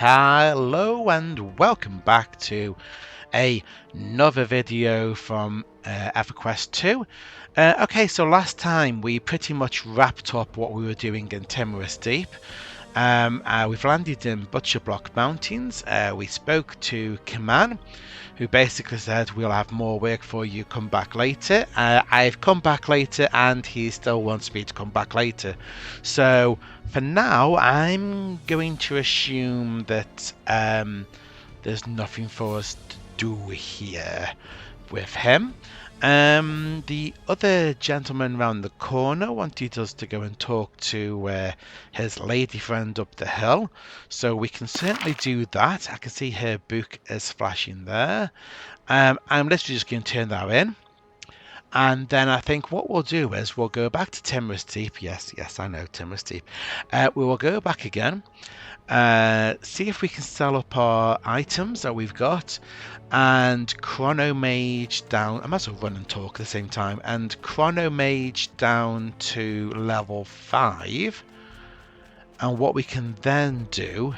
Hello and welcome back to another video from EverQuest II. Okay, so last time we pretty much wrapped up what we were doing in Timorous Deep. We've landed in Butcher Block Mountains. We spoke to Kaman, who basically said we'll have more work for you, come back later. I've come back later and he still wants me to come back later. So for now I'm going to assume that there's nothing for us to do here with him. The other gentleman round the corner wanted us to go and talk to his lady friend up the hill, so we can certainly do that. I can see her book is flashing there. I'm literally just going to turn that in, and then I think what we'll do is we'll go back to Timorous Deep. Yes, I know Timorous Deep. We will go back again, see if we can sell up our items that we've got, and Chrono Mage down. I might as well run and talk at the same time. And Chrono Mage down to level 5. And what we can then do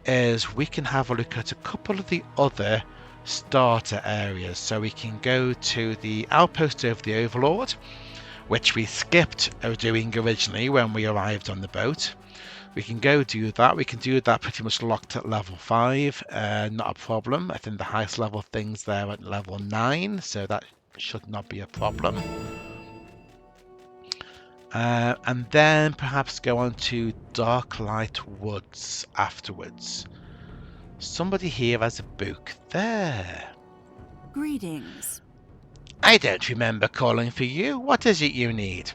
is we can have a look at a couple of the other starter areas. So we can go to the Outpost of the Overlord, which we skipped doing originally when we arrived on the boat. We can go do that. We can do that pretty much locked at level 5. Not a problem. I think the highest level thing's there at level 9, so that should not be a problem. And then perhaps go on to Darklight Woods afterwards. Somebody here has a book there. Greetings. I don't remember calling for you. What is it you need?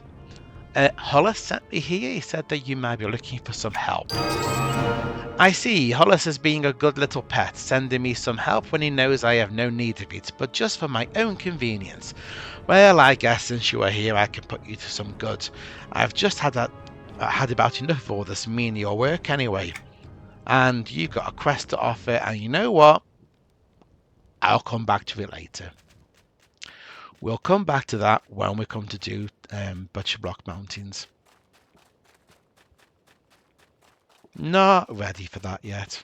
Hollis sent me here. He said that you might be looking for some help. I see. Hollis is being a good little pet, sending me some help when he knows I have no need of it, but just for my own convenience. Well, I guess since you are here, I can put you to some good. I've just had about enough of all this menial work anyway. And you've got a quest to offer, and you know what? I'll come back to it later. We'll come back to that when we come to do Butcher Block Mountains. Not ready for that yet.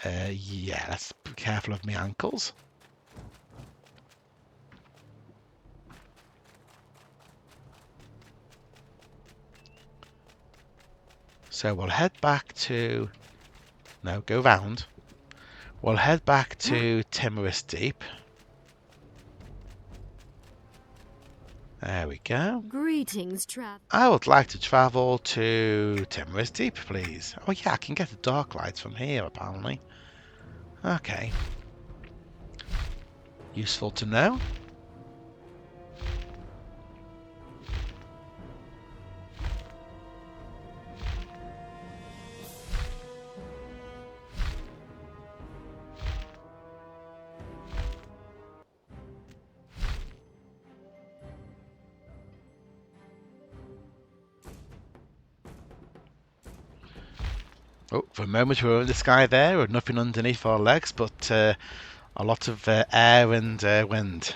Yeah, let's be careful of my ankles. So we'll head back to... No, go round. We'll head back to Timorous Deep. There we go. Greetings, Trav. I would like to travel to Timorous Deep, please. Oh yeah, I can get the dark lights from here, apparently. Okay. Useful to know. Oh, for a moment we were in the sky there with nothing underneath our legs, but a lot of air and wind.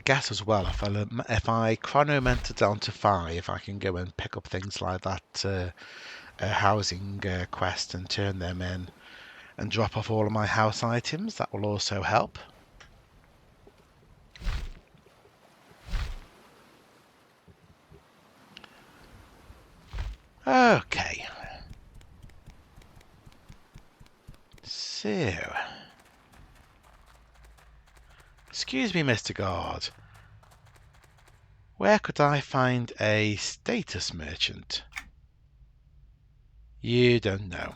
Guess as well, if I chronometer down to 5, I can go and pick up things like that housing quest and turn them in and drop off all of my house items. That will also help. Okay. So, excuse me, Mr. Guard. Where could I find a status merchant? You don't know.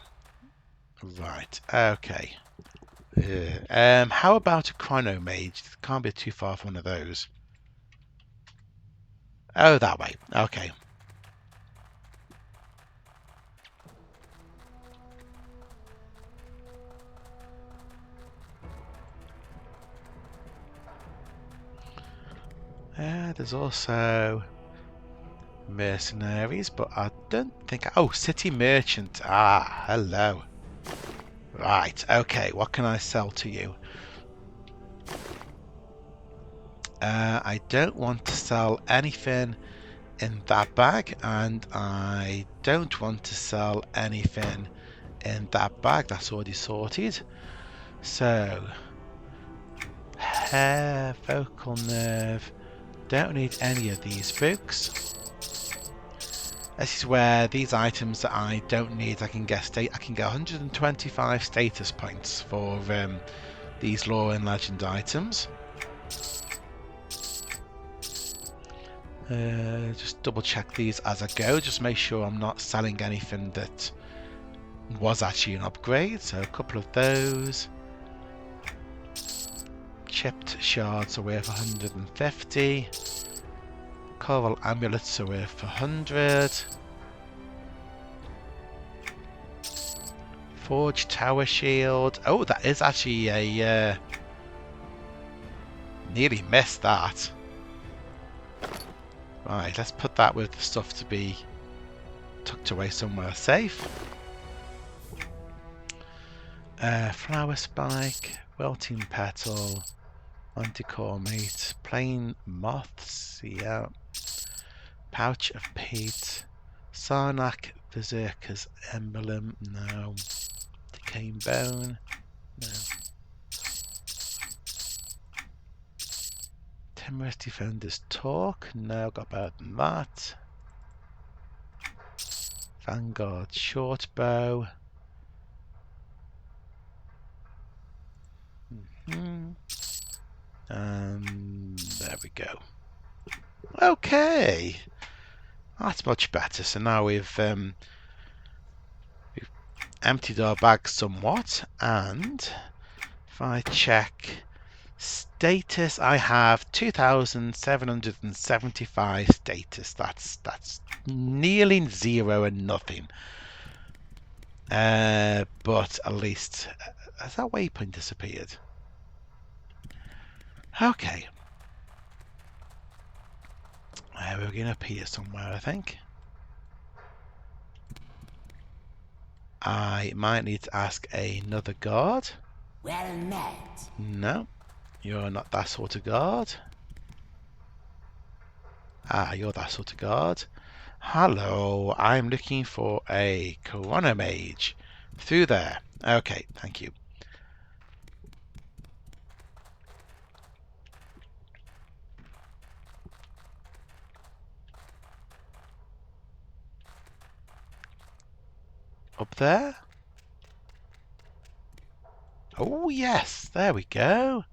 Right, okay. How about a chrono mage? Can't be too far from one of those. Oh, that way. Okay. There's also mercenaries, but I don't think... Oh, city merchant. Ah, hello. Right, okay, what can I sell to you? I don't want to sell anything in that bag, and I don't want to sell anything in that bag. That's already sorted. So, hair, vocal nerve. Don't need any of these books. This is where these items that I don't need, I can get 125 status points for these lore and legend items. Just double check these as I go. Just make sure I'm not selling anything that was actually an upgrade. So a couple of those. Chipped shards are worth 150. Coral amulets are worth 100. Forged tower shield. Oh, that is actually a... nearly missed that. Right, let's put that with the stuff to be tucked away somewhere safe. Flower spike, wilting petal, manticore meat, plain moths, yeah. Pouch of peat, Sarnak berserker's emblem, no. Decaying bone, no. Timorous defender's talk, no, got better than that. Vanguard short bow. And there we go. Okay, that's much better. So now we've emptied our bag somewhat, and if I check status, I have 2,775 status. That's nearly zero and nothing. But at least has that waypoint disappeared? Okay. We're going to appear somewhere, I think. I might need to ask another guard. Well met. No, you're not that sort of guard. Ah, you're that sort of guard. Hello, I'm looking for a chronomage. Through there. Okay, thank you. Up there? Oh, yes, there we go.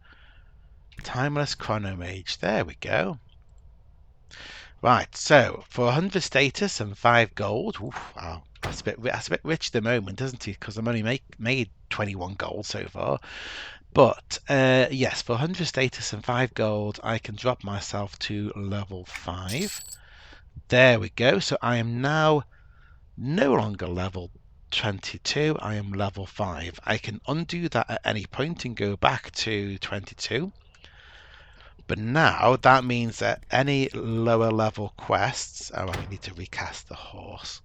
Timeless chronomage. There we go. Right, so for 100 status and 5 gold, oof, wow, that's a bit rich at the moment, isn't it? Because I'm only made 21 gold so far. But yes, for 100 status and 5 gold, I can drop myself to level 5. There we go. So I am now no longer level 22. I am level 5. I can undo that at any point and go back to 22. But now that means that any lower level quests... Oh, I need to recast the horse.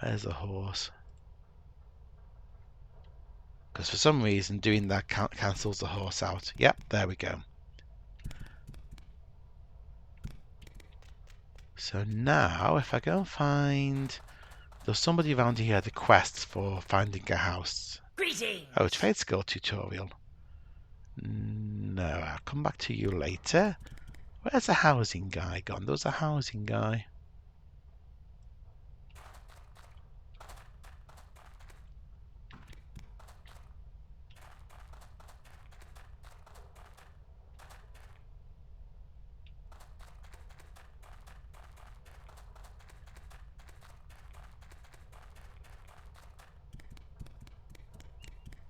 Where's the horse? Because for some reason doing that cancels the horse out. Yep, there we go. So now if I go and find... There's somebody around here the quests for finding a house. Greetings. Oh, trade skill tutorial. No, I'll come back to you later. Where's the housing guy gone? There's a housing guy.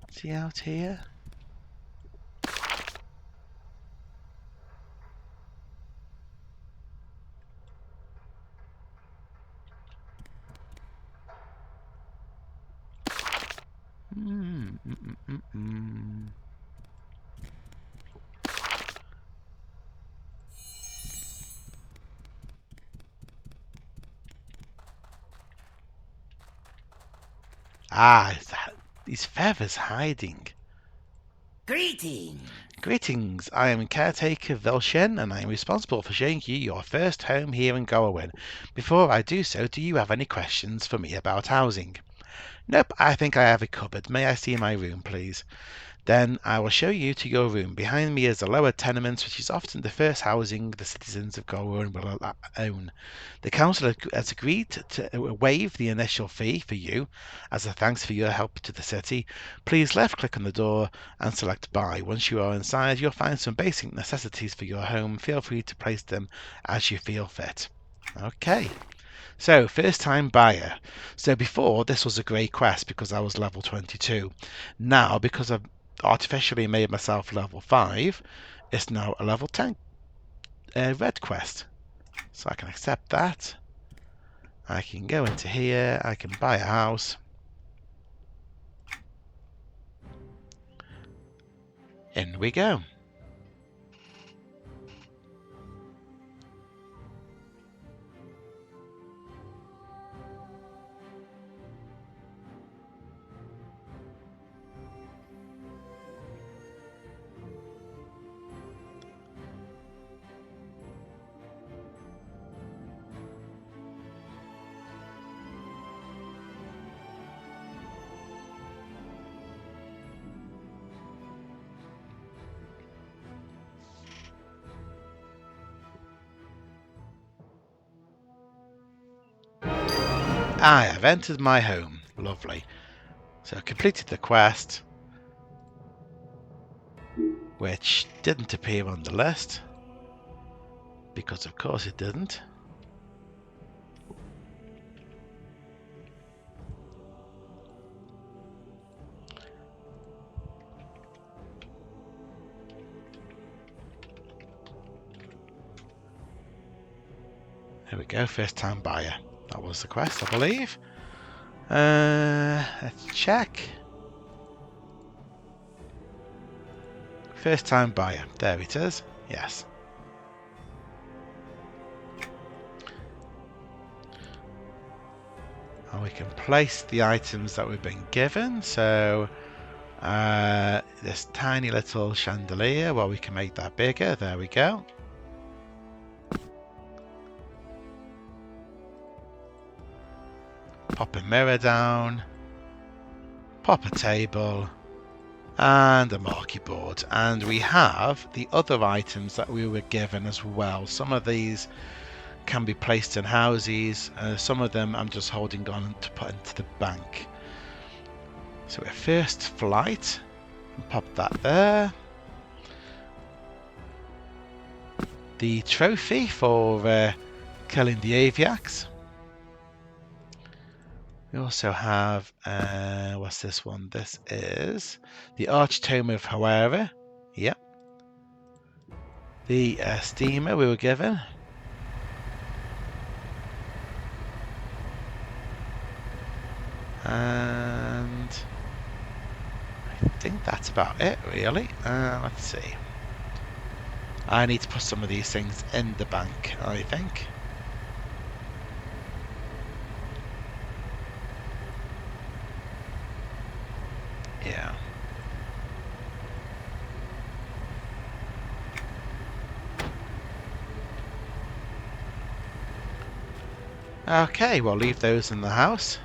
Is he out here? Ah, is that these feathers hiding? Greetings. Greetings, I am caretaker Vilshen, and I am responsible for showing you your first home here in Goerwyn. Before I do so, do you have any questions for me about housing? Nope, I think I have it covered. May I see my room, please? Then I will show you to your room. Behind me is the lower tenement, which is often the first housing the citizens of Goerwyn will own. The council has agreed to waive the initial fee for you as a thanks for your help to the city. Please left-click on the door and select Buy. Once you are inside, you'll find some basic necessities for your home. Feel free to place them as you feel fit. Okay. So, first time buyer. So before, this was a grey quest because I was level 22. Now, because I've artificially made myself level 5, it's now a level 10 red quest. So I can accept that. I can go into here, I can buy a house. In we go. I have entered my home. Lovely. So I completed the quest, which didn't appear on the list, because of course it didn't. There we go, first time buyer. That was the quest, I believe. Let's check. First time buyer. There it is. Yes. And we can place the items that we've been given. So this tiny little chandelier, well, we can make that bigger. There we go. Pop a mirror down. Pop a table. And a marquee board. And we have the other items that we were given as well. Some of these can be placed in houses. Some of them I'm just holding on to put into the bank. So we're first flight. Pop that there. The trophy for killing the Aviacs. We also have, what's this one? This is the Archtome of Hoera. Yep. The steamer we were given. And I think that's about it, really. Let's see. I need to put some of these things in the bank, I think. Yeah. Okay, we'll leave those in the house.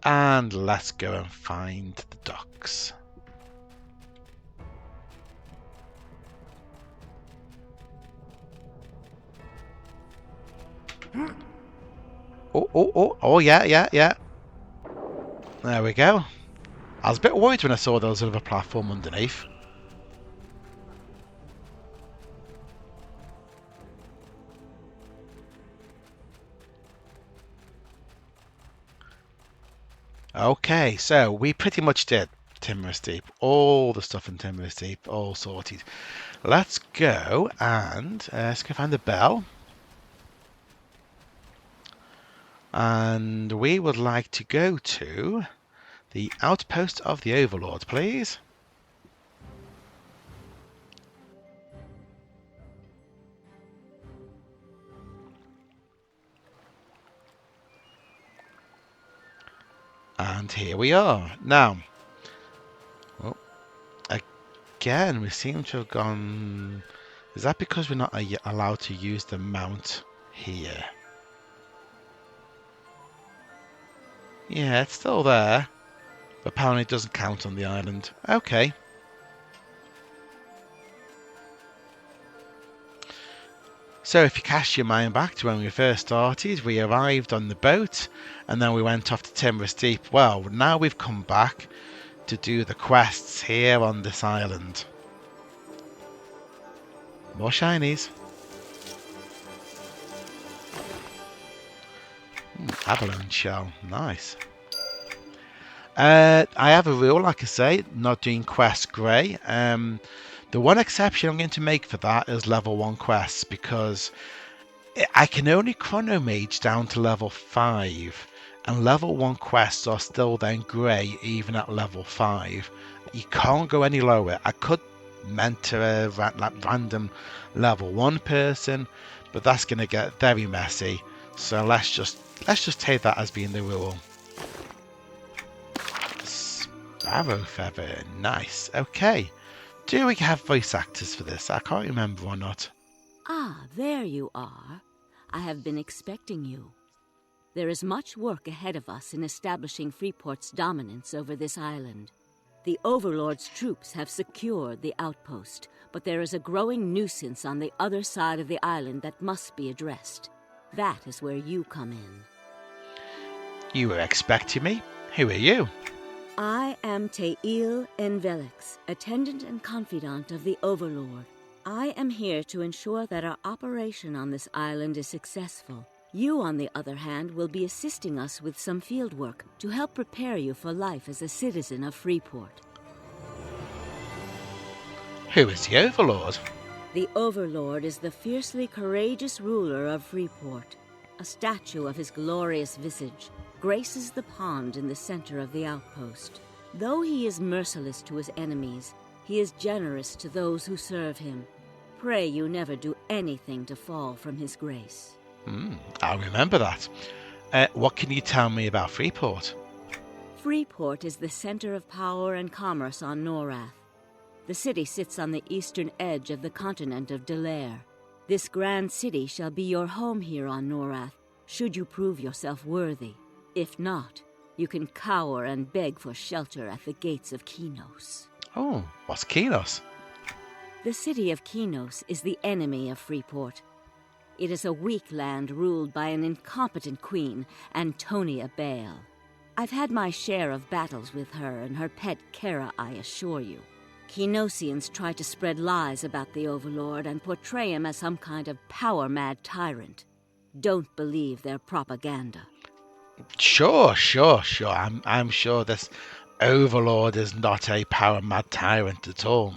And let's go and find the docks. Oh, yeah. There we go. I was a bit worried when I saw there was a little platform underneath. Okay, so we pretty much did Timorous Deep. All the stuff in Timorous Deep, all sorted. Let's go and let's go find the bell. And we would like to go to the Outpost of the Overlord, please. And here we are. Now, well, again, we seem to have gone... Is that because we're not allowed to use the mount here? Yeah, it's still there. But apparently it doesn't count on the island. Okay. So if you cast your mind back to when we first started, we arrived on the boat and then we went off to Timorous Deep. Well, now we've come back to do the quests here on this island. More shinies. Abalone shell. Nice. I have a rule, like I say, not doing quests grey. The one exception I'm going to make for that is level 1 quests, because I can only chrono mage down to level 5, and level 1 quests are still then grey even at level 5. You can't go any lower. I could mentor a random level 1 person, but that's going to get very messy. So let's just take that as being the rule. Sparrow feather, nice. Okay. Do we have voice actors for this? I can't remember or not. Ah, there you are. I have been expecting you. There is much work ahead of us in establishing Freeport's dominance over this island. The Overlord's troops have secured the Outpost, but there is a growing nuisance on the other side of the island that must be addressed. That is where you come in. You were expecting me? Who are you? I am Teil Envelix, attendant and confidant of the Overlord. I am here to ensure that our operation on this island is successful. You, on the other hand, will be assisting us with some field work to help prepare you for life as a citizen of Freeport. Who is the Overlord? The Overlord is the fiercely courageous ruler of Freeport. A statue of his glorious visage graces the pond in the center of the outpost. Though he is merciless to his enemies, he is generous to those who serve him. Pray you never do anything to fall from his grace. I'll remember that. What can you tell me about Freeport? Freeport is the center of power and commerce on Norath. The city sits on the eastern edge of the continent of Delaire. This grand city shall be your home here on Norath, should you prove yourself worthy. If not, you can cower and beg for shelter at the gates of Kinos. Oh, what's Kinos? The city of Kinos is the enemy of Freeport. It is a weak land ruled by an incompetent queen, Antonia Bale. I've had my share of battles with her and her pet Kara, I assure you. Kinosians try to spread lies about the Overlord and portray him as some kind of power-mad tyrant. Don't believe their propaganda. Sure. I'm sure this Overlord is not a power-mad tyrant at all.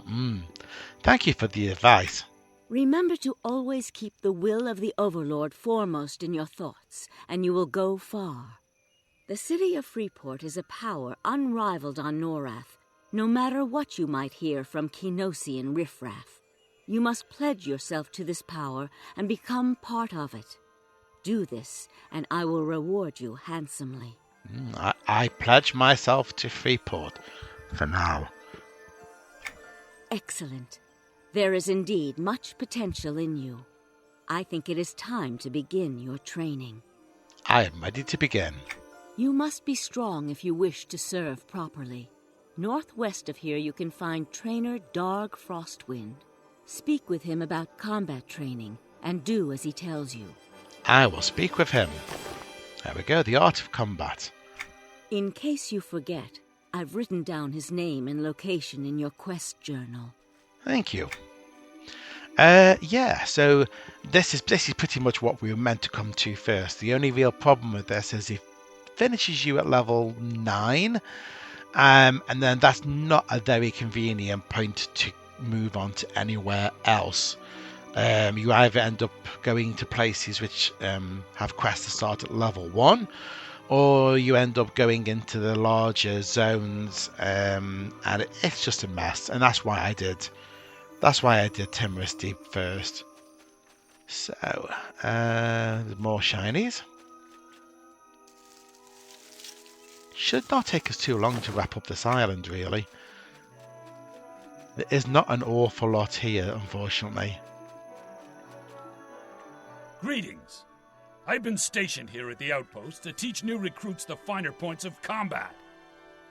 Thank you for the advice. Remember to always keep the will of the Overlord foremost in your thoughts, and you will go far. The city of Freeport is a power unrivaled on Norath, no matter what you might hear from Kinosian riffraff. You must pledge yourself to this power and become part of it. Do this, and I will reward you handsomely. I pledge myself to Freeport for now. Excellent. There is indeed much potential in you. I think it is time to begin your training. I am ready to begin. You must be strong if you wish to serve properly. Northwest of here you can find trainer Darg Frostwind. Speak with him about combat training, and do as he tells you. I will speak with him. There we go, the art of combat. In case you forget, I've written down his name and location in your quest journal. Thank you. So this is pretty much what we were meant to come to first. The only real problem with this is it finishes you at level 9, and then that's not a very convenient point to move on to anywhere else. You either end up going to places which have quests that start at level 1, or you end up going into the larger zones, and it's just a mess. And that's why I did Timorous Deep first. So, there's more shinies. Should not take us too long to wrap up this island, really. There is not an awful lot here, unfortunately. Greetings. I've been stationed here at the Outpost to teach new recruits the finer points of combat.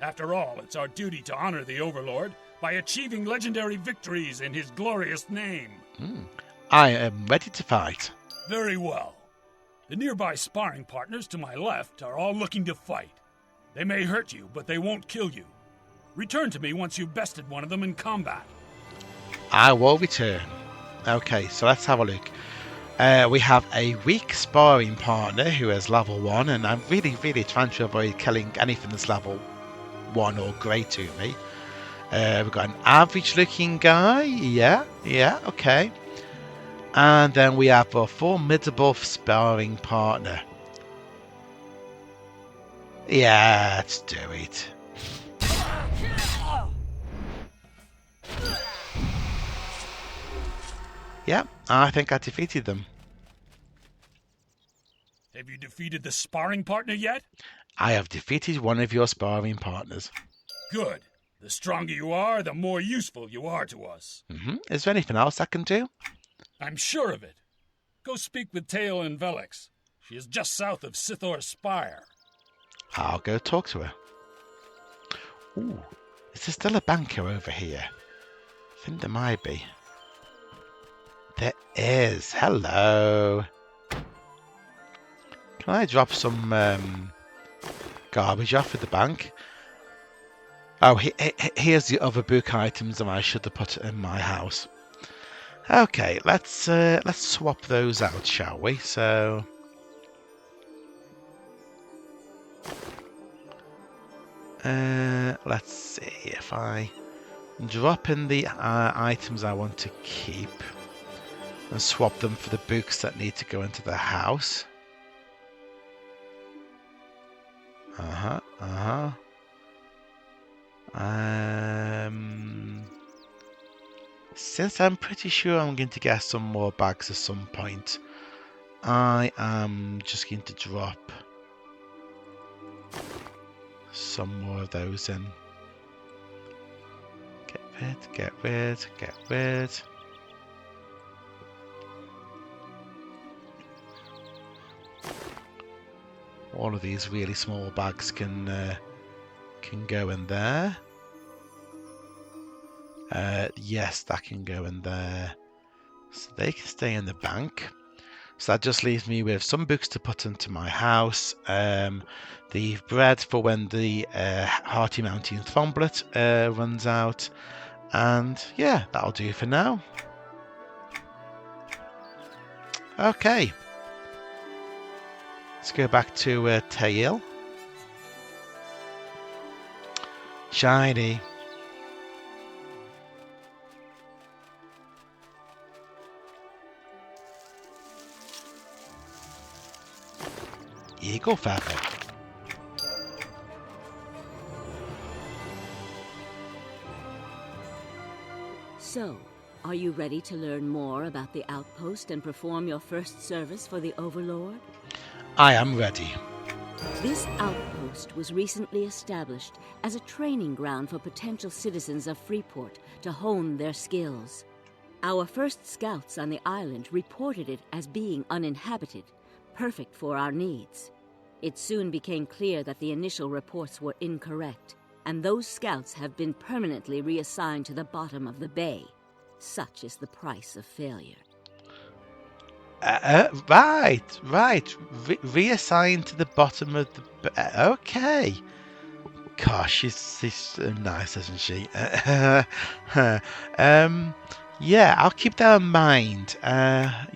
After all, it's our duty to honor the Overlord by achieving legendary victories in his glorious name. I am ready to fight. Very well. The nearby sparring partners to my left are all looking to fight. They may hurt you, but they won't kill you. Return to me once you've bested one of them in combat. I will return. Okay, so let's have a look. We have a weak sparring partner who is level 1, and I'm really trying to avoid killing anything that's level 1 or grey to me. We've got an average looking guy. Yeah, okay. And then we have a formidable sparring partner. Yeah, let's do it. Yeah, I think I defeated them. Have you defeated the sparring partner yet? I have defeated one of your sparring partners. Good. The stronger you are, the more useful you are to us. Is there anything else I can do? I'm sure of it. Go speak with Teo and Velix. She is just south of Sithor's Spire. I'll go talk to her. Ooh, is there still a banker over here? I think there might be. There is. Hello. Can I drop some garbage off at the bank? Oh, here's the other book items that I should have put in my house. Okay, let's swap those out, shall we? So, let's see if I drop in the items I want to keep and swap them for the books that need to go into the house. Since I'm pretty sure I'm going to get some more bags at some point, I am just going to drop some more of those in. Get rid. All of these really small bags can go in there. Yes, that can go in there. So they can stay in the bank. So that just leaves me with some books to put into my house. The bread for when the Hearty Mountain Thromblet runs out. And yeah, that'll do for now. Okay. Let's go back to Tail. Shiny. Eagle feather. So, are you ready to learn more about the Outpost and perform your first service for the Overlord? I am ready. This outpost was recently established as a training ground for potential citizens of Freeport to hone their skills. Our first scouts on the island reported it as being uninhabited, perfect for our needs. It soon became clear that the initial reports were incorrect, and those scouts have been permanently reassigned to the bottom of the bay. Such is the price of failure. Right. Reassigned to the bottom of the... okay. Gosh, she's nice, isn't she? Yeah, I'll keep that in mind.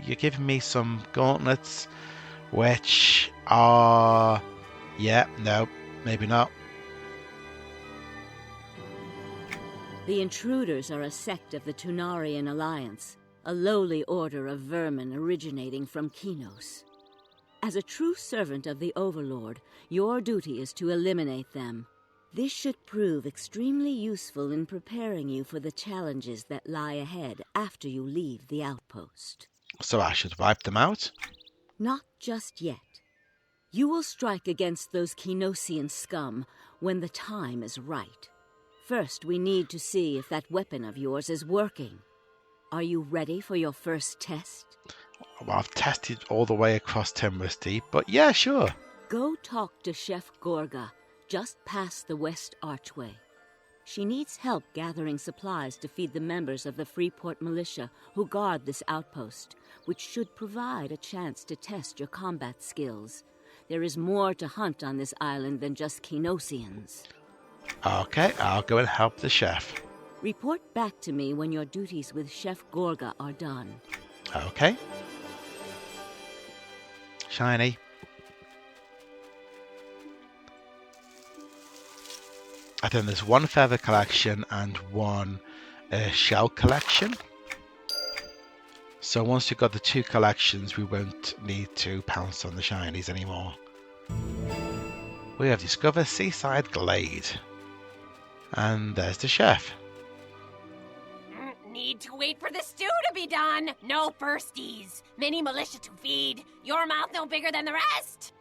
You're giving me some gauntlets, which are... yeah, no, maybe not. The Intruders are a sect of the Tunarian Alliance, a lowly order of vermin originating from Kinos. As a true servant of the Overlord, your duty is to eliminate them. This should prove extremely useful in preparing you for the challenges that lie ahead after you leave the outpost. So I should wipe them out? Not just yet. You will strike against those Kinosian scum when the time is right. First, we need to see if that weapon of yours is working. Are you ready for your first test? Well, I've tested all the way across Timorous Deep, but yeah, sure. Go talk to Chef Gorga, just past the West Archway. She needs help gathering supplies to feed the members of the Freeport militia who guard this outpost, which should provide a chance to test your combat skills. There is more to hunt on this island than just Kinosians. Okay, I'll go and help the chef. Report back to me when your duties with Chef Gorga are done. Okay. Shiny. And then there's one feather collection and one shell collection. So once you've got the 2 collections, we won't need to pounce on the shinies anymore. We have discovered Seaside Glade. And there's the chef. Need to wait for the stew to be done. No firsties. Many militia to feed. Your mouth no bigger than the rest.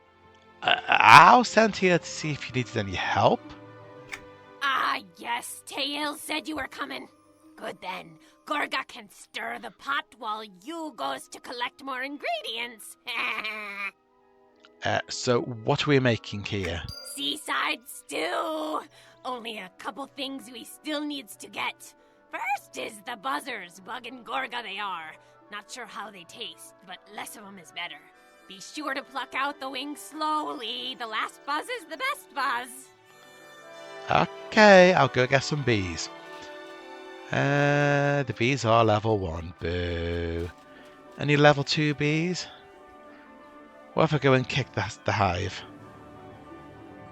I was sent here to see if you needed any help. Ah, yes. Tail said you were coming. Good then. Gorga can stir the pot while you goes to collect more ingredients. So what are we making here? Seaside stew. Only a couple things we still needs to get. First is the buzzers, buggin' Gorga they are. Not sure how they taste, but less of them is better. Be sure to pluck out the wings slowly. The last buzz is the best buzz. Okay, I'll go get some bees. The bees are level 1. Boo. Any level 2 bees? What if I go and kick the hive?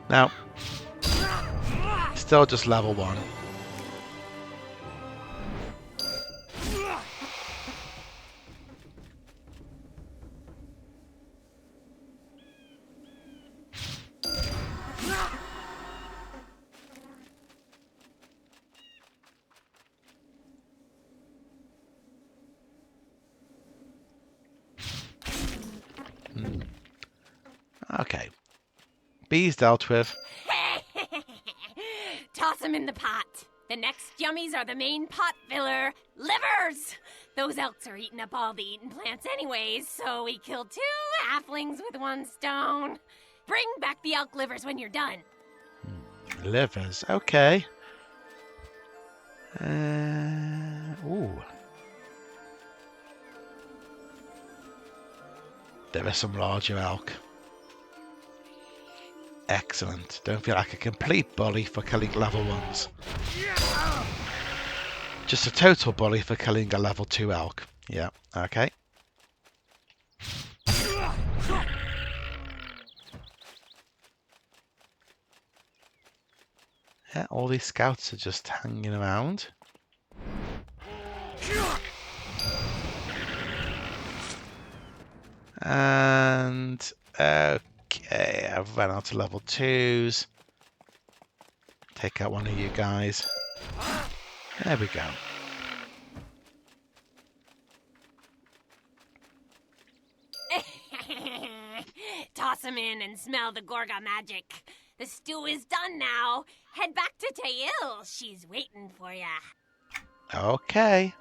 No. Still just level 1. Okay. Bees dealt with. Toss them in the pot. The next yummies are the main pot filler, livers. Those elks are eating up all the eating plants anyways, so we killed 2 halflings with 1 stone. Bring back the elk livers when you're done. Livers, okay. Ooh. There is some larger elk. Excellent. Don't feel like a complete bully for killing level 1s. Just a total bully for killing a level 2 elk. Yeah, okay. Yeah, all these scouts are just hanging around. And okay, I've run out of level 2s. Take out one of you guys. There we go. Toss them in and smell the Gorga magic. The stew is done now. Head back to Tail. She's waiting for ya. Okay.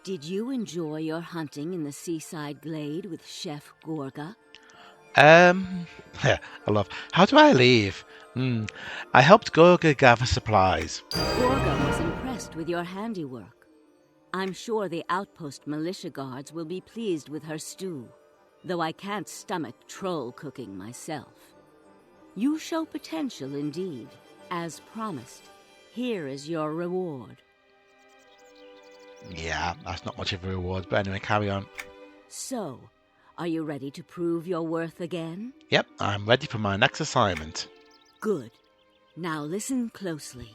Did you enjoy your hunting in the Seaside Glade with Chef Gorga? Yeah, I love. How do I leave? I helped Gorga gather supplies. Gorga was impressed with your handiwork. I'm sure the Outpost militia guards will be pleased with her stew, though I can't stomach troll cooking myself. You show potential indeed. As promised, here is your reward. Yeah, that's not much of a reward, but anyway, carry on. So, are you ready to prove your worth again? Yep, I'm ready for my next assignment. Good. Now listen closely.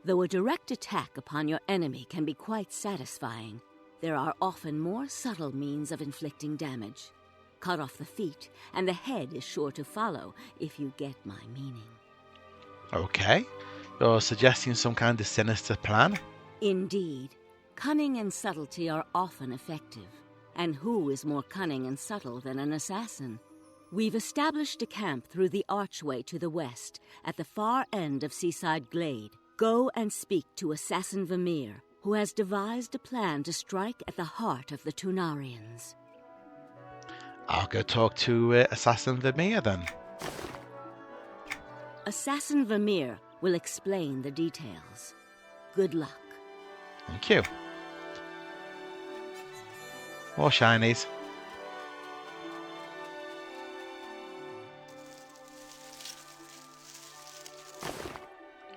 Though a direct attack upon your enemy can be quite satisfying, there are often more subtle means of inflicting damage. cut off the feet, and the head is sure to follow, if you get my meaning. Okay. You're suggesting some kind of sinister plan? Indeed. Cunning and subtlety are often effective. And who is more cunning and subtle than an assassin? We've established a camp through the archway to the west, at the far end of Seaside Glade. Go and speak to Assassin Vermeer, who has devised a plan to strike at the heart of the Tunarians. I'll go talk to Assassin Vermeer then. Assassin Vermeer will explain the details. Good luck. Thank you. More shinies.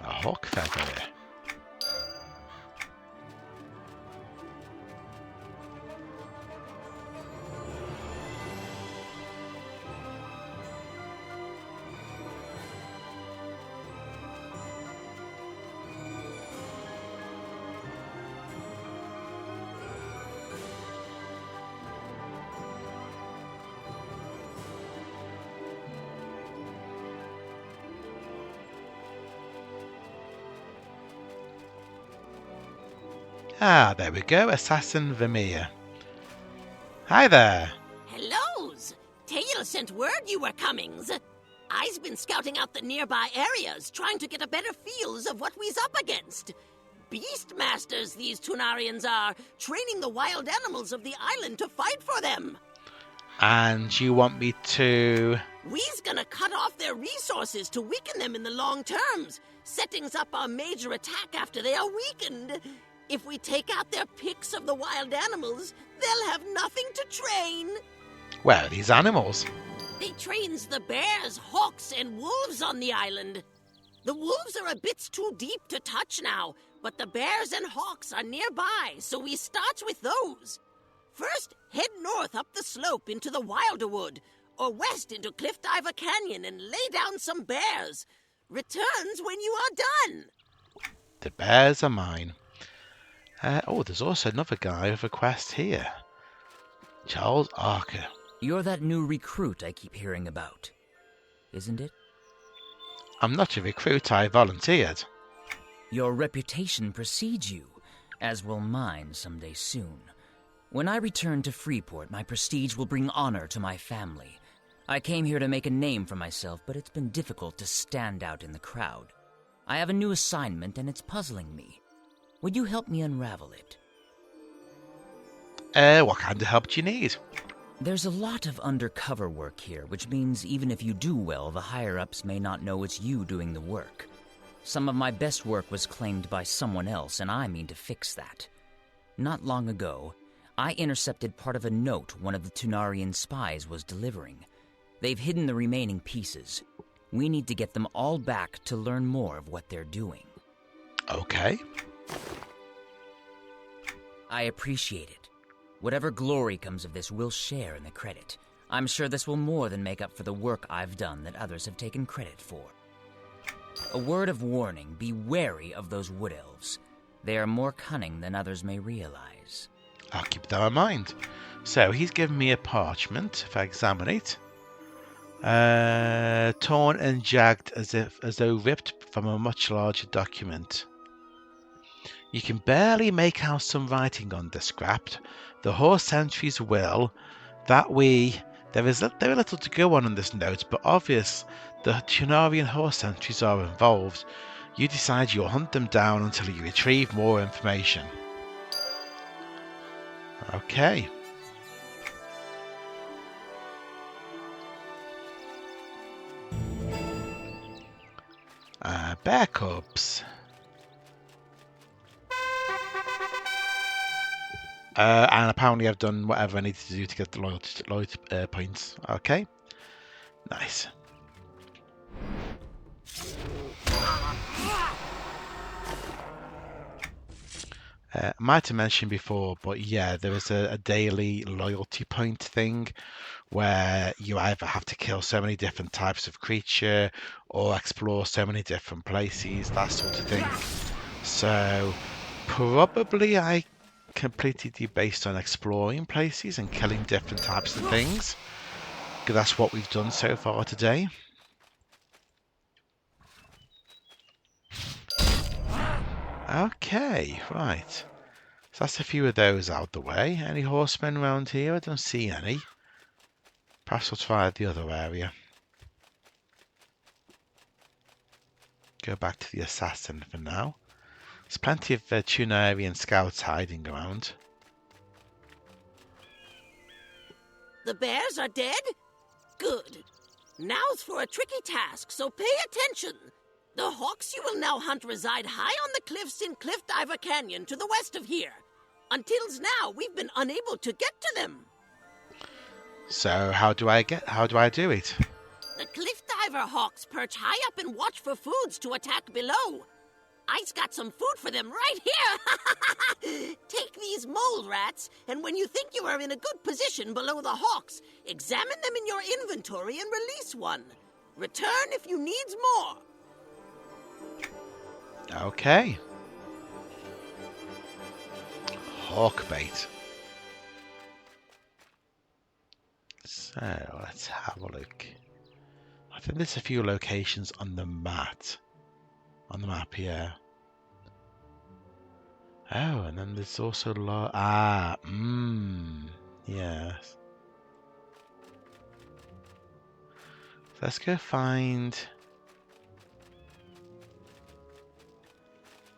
A hawk feather. Ah, there we go, Assassin Vermeer. Hi there. Hellos! Tail sent word you were comings. I's been scouting out the nearby areas, trying to get a better feels of what we's up against. Beastmasters these Tunarians are, training the wild animals of the island to fight for them. And you want me to... We's gonna cut off their resources to weaken them in the long terms, setting up our major attack after they are weakened. If we take out their picks of the wild animals, they'll have nothing to train. Where are these animals? They trains the bears, hawks, and wolves on the island. The wolves are a bit too deep to touch now, but the bears and hawks are nearby, so we start with those. First, head north up the slope into the Wilderwood, or west into Cliff Diver Canyon and lay down some bears. Returns when you are done. The bears are mine. Oh, there's also another guy with a quest here. Charles Archer. You're that new recruit I keep hearing about, isn't it? I'm not a recruit, I volunteered. Your reputation precedes you, as will mine someday soon. When I return to Freeport, my prestige will bring honor to my family. I came here to make a name for myself, but it's been difficult to stand out in the crowd. I have a new assignment, and it's puzzling me. Would you help me unravel it? What kind of help do you need? There's a lot of undercover work here, which means even if you do well, the higher-ups may not know it's you doing the work. Some of my best work was claimed by someone else, and I mean to fix that. Not long ago, I intercepted part of a note one of the Tunarian spies was delivering. They've hidden the remaining pieces. We need to get them all back to learn more of what they're doing. Okay. I appreciate it. Whatever glory comes of this, we'll share in the credit. I'm sure this will more than make up for the work I've done that others have taken credit for. A word of warning, be wary of those wood elves. They are more cunning than others may realize. I'll keep that in mind. So, he's given me a parchment, if I examine it. Torn and jagged as though ripped from a much larger document. You can barely make out some writing on the scrap. The horse sentries will. There is very little to go on this note, but obvious the Tunarian horse sentries are involved. You decide you'll hunt them down until you retrieve more information. Okay. Bear cubs. And apparently I've done whatever I needed to do to get the loyalty points. Okay. Nice. Might have mentioned before, but yeah, there is a daily loyalty point thing where you either have to kill so many different types of creature or explore so many different places, that sort of thing. So probably I completed it based on exploring places and killing different types of things. because that's what we've done so far today. Okay, right. So that's a few of those out the way. Any horsemen around here? I don't see any. Perhaps we'll try the other area. Go back to the assassin for now. There's plenty of Tunarian scouts hiding around. The bears are dead? Good. Now's for a tricky task, so pay attention. The hawks you will now hunt reside high on the cliffs in Cliff Diver Canyon to the west of here. Until now, we've been unable to get to them. So how do I do it? The Cliff Diver hawks perch high up and watch for foods to attack below. I's got some food for them right here. Take these mole rats, and when you think you are in a good position below the hawks, examine them in your inventory and release one. Return if you needs more. Okay. Hawk bait. So let's have a look. I think there's a few locations on the map. On the map here. Oh, and then there's also yes. So let's go find.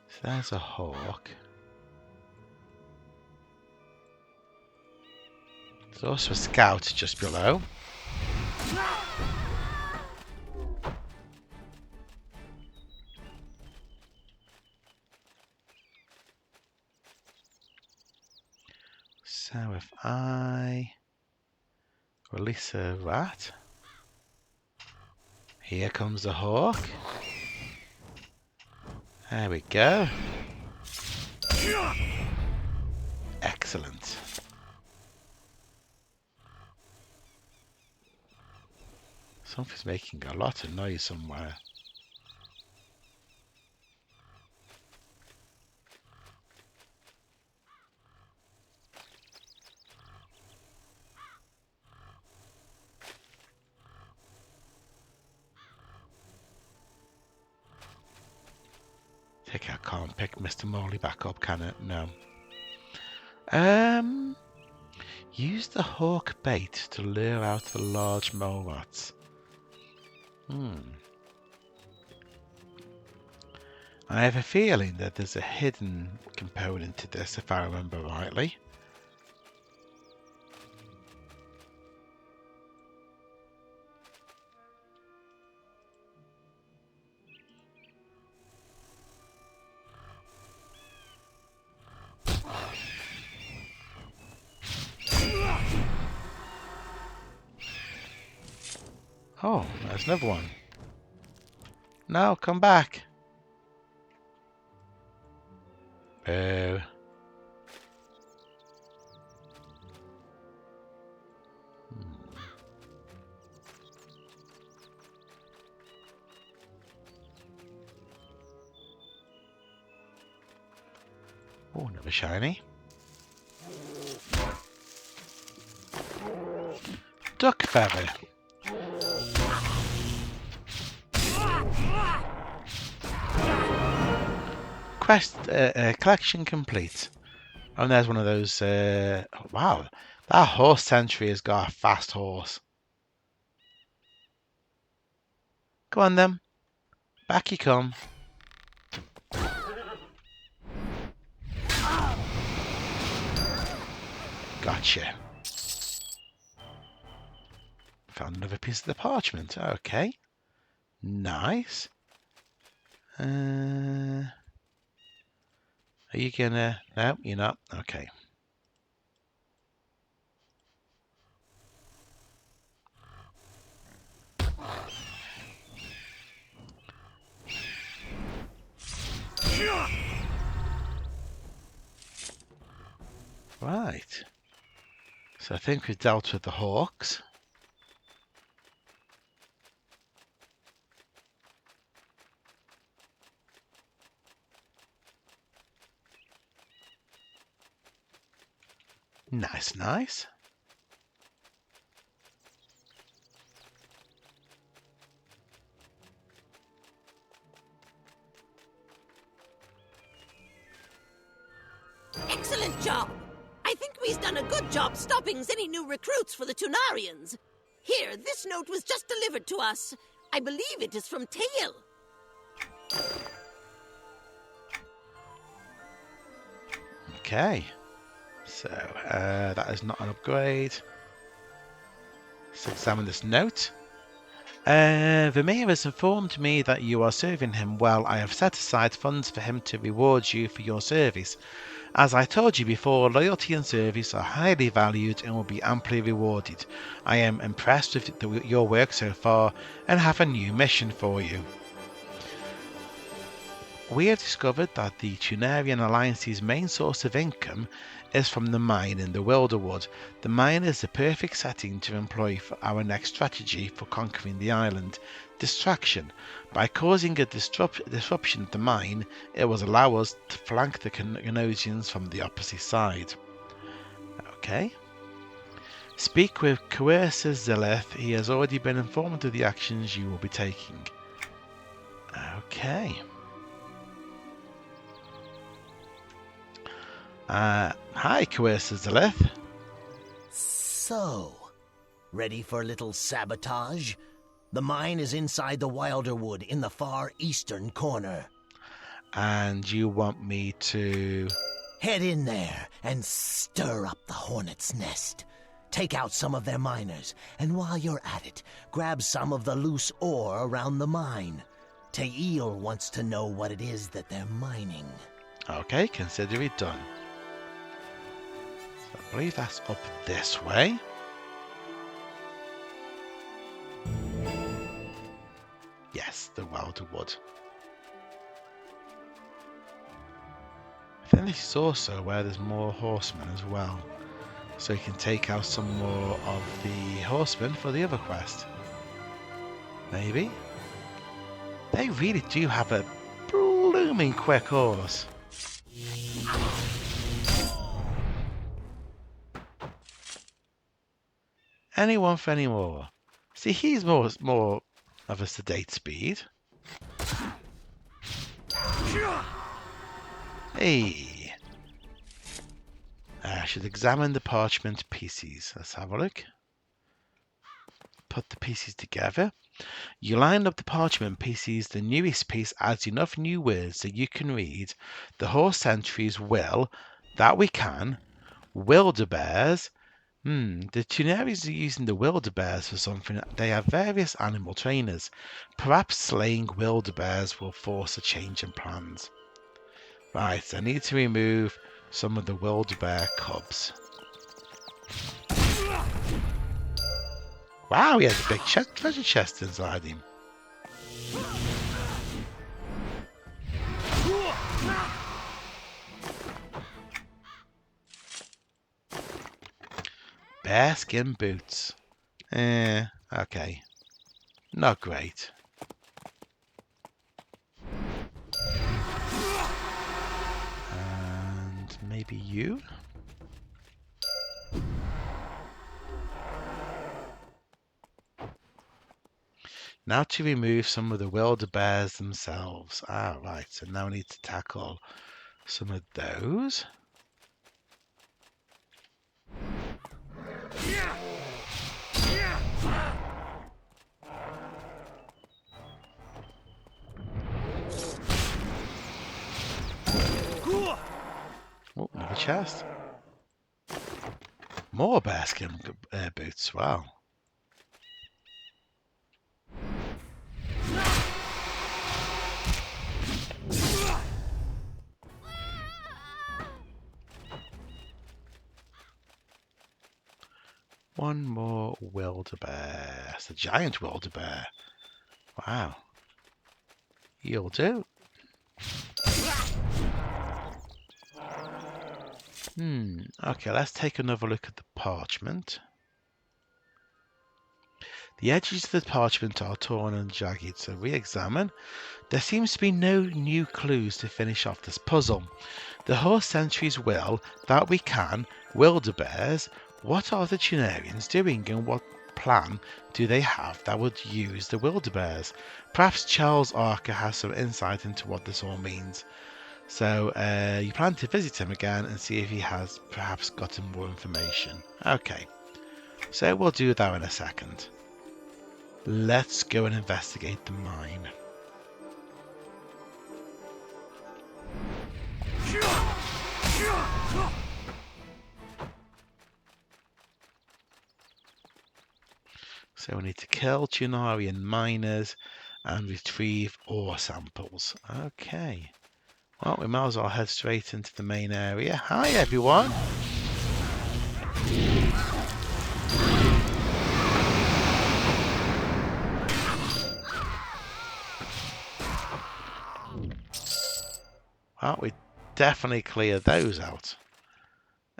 So there's a hawk. There's also a scout just below. So if I release a rat, here comes the hawk. There we go. Excellent. Something's making a lot of noise somewhere. I can't pick Mr. Morley back up, can it? No. Use the hawk bait to lure out the large mole rats. I have a feeling that there's a hidden component to this, if I remember rightly. Oh, there's another one. No, come back. Boo. Oh, another shiny. Duck feather. Quest collection complete. Oh, and there's one of those. Wow, that horse sentry has got a fast horse. Go on then, back you come. Gotcha. Found another piece of the parchment. Okay, nice. Are you gonna? No, you're not. Okay. Right. So I think we've dealt with the hawks. Nice, nice. job. I think we've done a good job stopping any new recruits for the Tunarians. Here, this note was just delivered to us. I believe it is from Tail. Okay. So, that is not an upgrade. Let's examine this note. Vermeer has informed me that you are serving him well. I have set aside funds for him to reward you for your service. As I told you before, loyalty and service are highly valued and will be amply rewarded. I am impressed with your work so far and have a new mission for you. We have discovered that the Tunarian Alliance's main source of income is from the mine in the Wilderwood. The mine is the perfect setting to employ for our next strategy for conquering the island, distraction. By causing a disruption at the mine, it will allow us to flank the Canosians from the opposite side. Okay. Speak with Coercer Zilith. He has already been informed of the actions you will be taking. Okay. Hi, Coercer Zilith. So, ready for a little sabotage? The mine is inside the Wilderwood in the far eastern corner. And you want me to... Head in there and stir up the hornet's nest. Take out some of their miners, and while you're at it, grab some of the loose ore around the mine. Tail wants to know what it is that they're mining. Okay, consider it done. So I believe that's up this way. Yes, the Wilderwood. I think this is also where there's more horsemen as well. So you can take out some more of the horsemen for the other quest. Maybe. They really do have a blooming quick horse. Anyone for any more? See, he's more of a sedate speed. Hey. I should examine the parchment pieces. Let's have a look. Put the pieces together. You line up the parchment pieces. The newest piece adds enough new words that you can read. The horse sentries will, that we can, Wildebeers. The Tunarians are using the Wildebeers for something. They have various animal trainers. Perhaps slaying Wildebeers will force a change in plans. Right, so I need to remove some of the Wildebeer cubs. Wow, he has a big treasure chest inside him. Bearskin boots. Okay. Not great. And maybe you? Now to remove some of the Wildebeers themselves. Ah, right. So now I need to tackle some of those. Oh, another chest. More bearskin boots. Wow. One more Wildebeer. It's a giant Wildebeer. Wow. You'll do. Okay, let's take another look at the parchment. The edges of the parchment are torn and jagged, so re-examine. There seems to be no new clues to finish off this puzzle. The horse sentries will, that we can, Wildebeers. What are the Tunarians doing, and what plan do they have that would use the Wildebeers? Perhaps Charles Archer has some insight into what this all means. So you plan to visit him again and see if he has perhaps gotten more information. Okay, so we'll do that in a second. Let's go and investigate the mine. So we need to kill Tunarian miners and retrieve ore samples. Okay. Well, we might as well head straight into the main area. Hi, everyone. Well, we definitely cleared those out.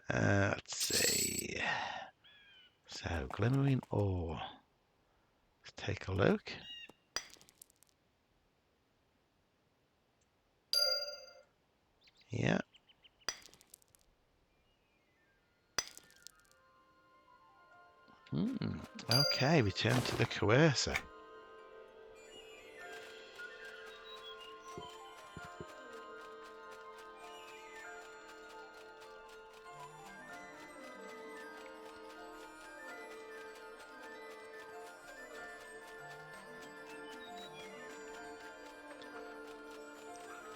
Let's see. So, glimmering ore. Let's take a look. Yeah. Okay, return to the coercer.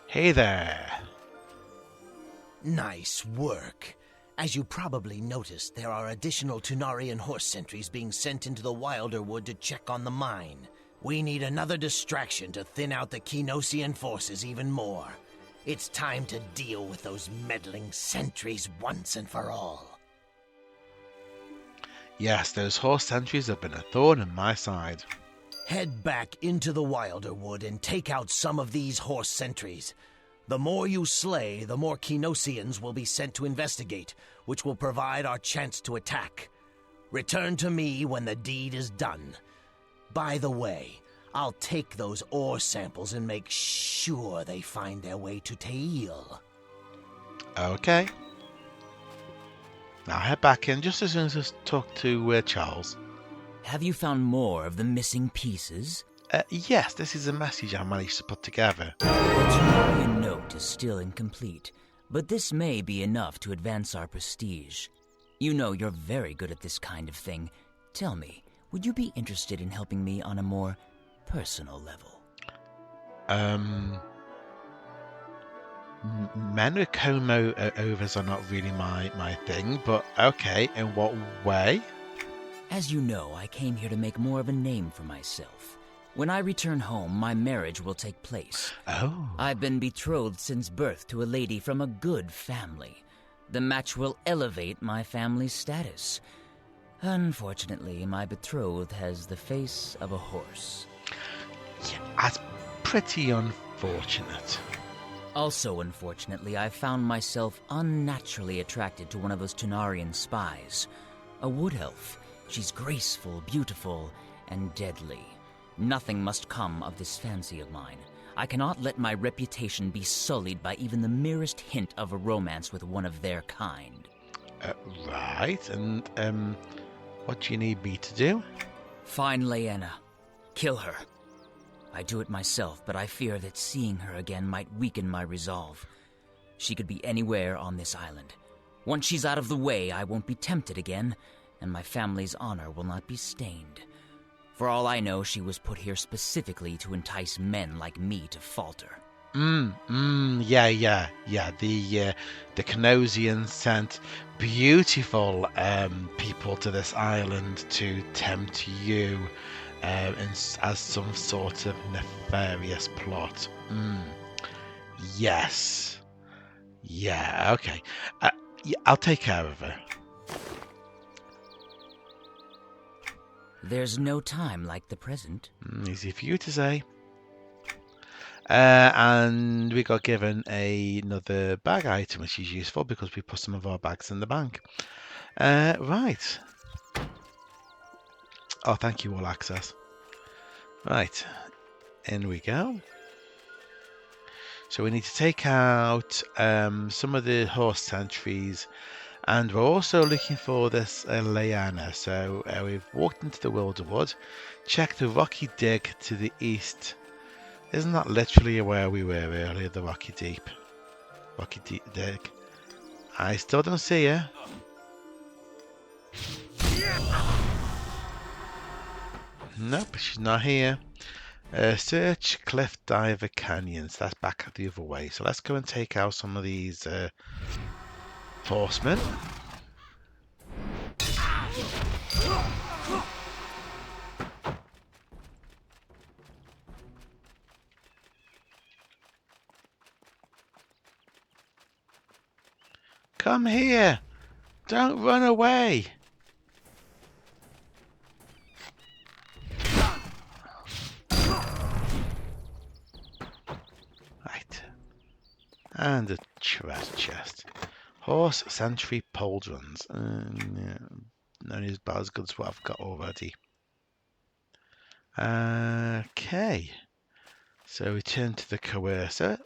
Hey there. Nice work. As you probably noticed, there are additional Tunarian horse sentries being sent into the Wilder Wood to check on the mine. We need another distraction to thin out the Kinosian forces even more. It's time to deal with those meddling sentries once and for all. Yes, those horse sentries have been a thorn in my side. Head back into the Wilder Wood and take out some of these horse sentries. The more you slay, the more Kinosians will be sent to investigate, which will provide our chance to attack. Return to me when the deed is done. By the way, I'll take those ore samples and make sure they find their way to Tail. Okay. Now head back in just as soon as I talk to Charles. Have you found more of the missing pieces? Yes, this is a message I managed to put together. The Tunarian note is still incomplete, but this may be enough to advance our prestige. You know you're very good at this kind of thing. Tell me, would you be interested in helping me on a more personal level? Men with comb overs are not really my thing, but okay, in what way? As you know, I came here to make more of a name for myself. When I return home, my marriage will take place. Oh. I've been betrothed since birth to a lady from a good family. The match will elevate my family's status. Unfortunately, my betrothed has the face of a horse. Yeah, that's pretty unfortunate. Also, unfortunately, I found myself unnaturally attracted to one of those Tunarian spies. A wood elf. She's graceful, beautiful, and deadly. Nothing must come of this fancy of mine. I cannot let my reputation be sullied by even the merest hint of a romance with one of their kind. Right, and what do you need me to do? Find Lyanna. Kill her. I do it myself, but I fear that seeing her again might weaken my resolve. She could be anywhere on this island. Once she's out of the way, I won't be tempted again, and my family's honor will not be stained. For all I know, she was put here specifically to entice men like me to falter. Yeah. The Canosians sent beautiful people to this island to tempt you as some sort of nefarious plot. Yes. Yeah, okay. Yeah, I'll take care of her. There's no time like the present. Easy for you to say. And we got given another bag item, which is useful because we put some of our bags in the bank. Right. Oh, thank you, all access. Right. In we go. So we need to take out some of the horse sentries. And we're also looking for this Lyanna. So we've walked into the Wilderwood, checked the rocky dig to the east. Isn't that literally where we were earlier, the Rocky Deep? Bucky Dick. I still don't see her. Nope, she's not here. Search Cliff Diver Canyons. That's back the other way. So let's go and take out some of these horsemen. Come here! Don't run away! Right. And a treasure chest. Horse Sentry Pauldrons. None is about as good as what I've got already. Okay. So return to the coercer.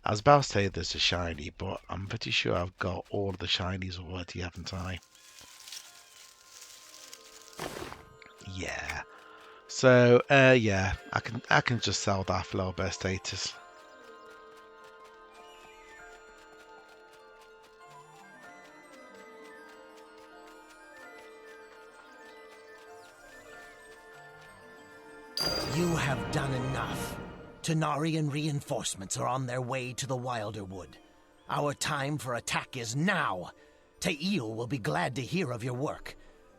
I was about to say there's a shiny, but I'm pretty sure I've got all of the shinies already, haven't I? Yeah. So yeah, I can just sell that for low best status. You have done enough. Tenarian reinforcements are on their way to the Wilder Wood. Our time for attack is now. Te'il will be glad to hear of your work.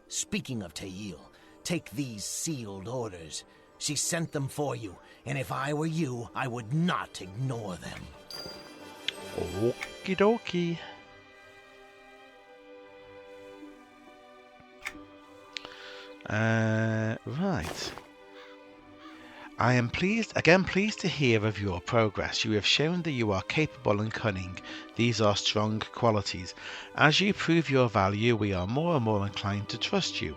Speaking of Te'il, take these sealed orders. She sent them for you, and if I were you, I would not ignore them. Okie dokie. Right. I am pleased to hear of your progress. You have shown that you are capable and cunning. These are strong qualities. As you prove your value, we are more and more inclined to trust you.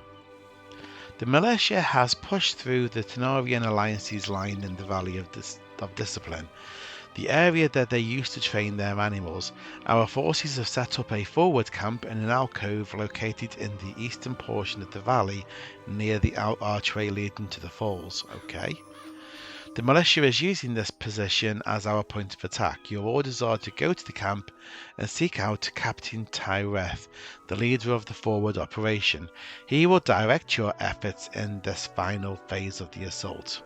The militia has pushed through the Tenarian Alliance's line in the Valley of Discipline, the area that they used to train their animals. Our forces have set up a forward camp in an alcove located in the eastern portion of the valley, near the archway leading to the falls. Okay. The militia is using this position as our point of attack. Your orders are to go to the camp and seek out Captain Tyreth, the leader of the forward operation. He will direct your efforts in this final phase of the assault.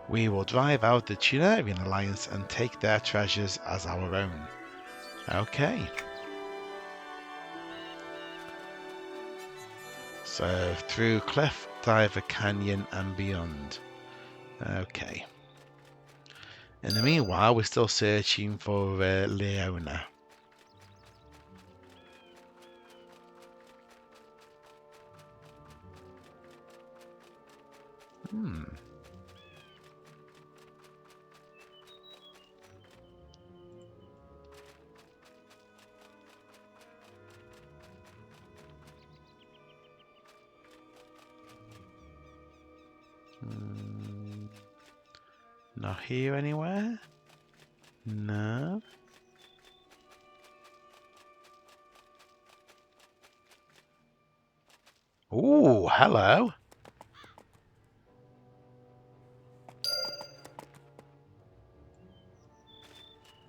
We will drive out the Tenarian Alliance and take their treasures as our own. Okay. So through Cliff Diver Canyon and beyond. Okay. In the meanwhile, we're still searching for Leona. Not here anywhere? No. Ooh, hello.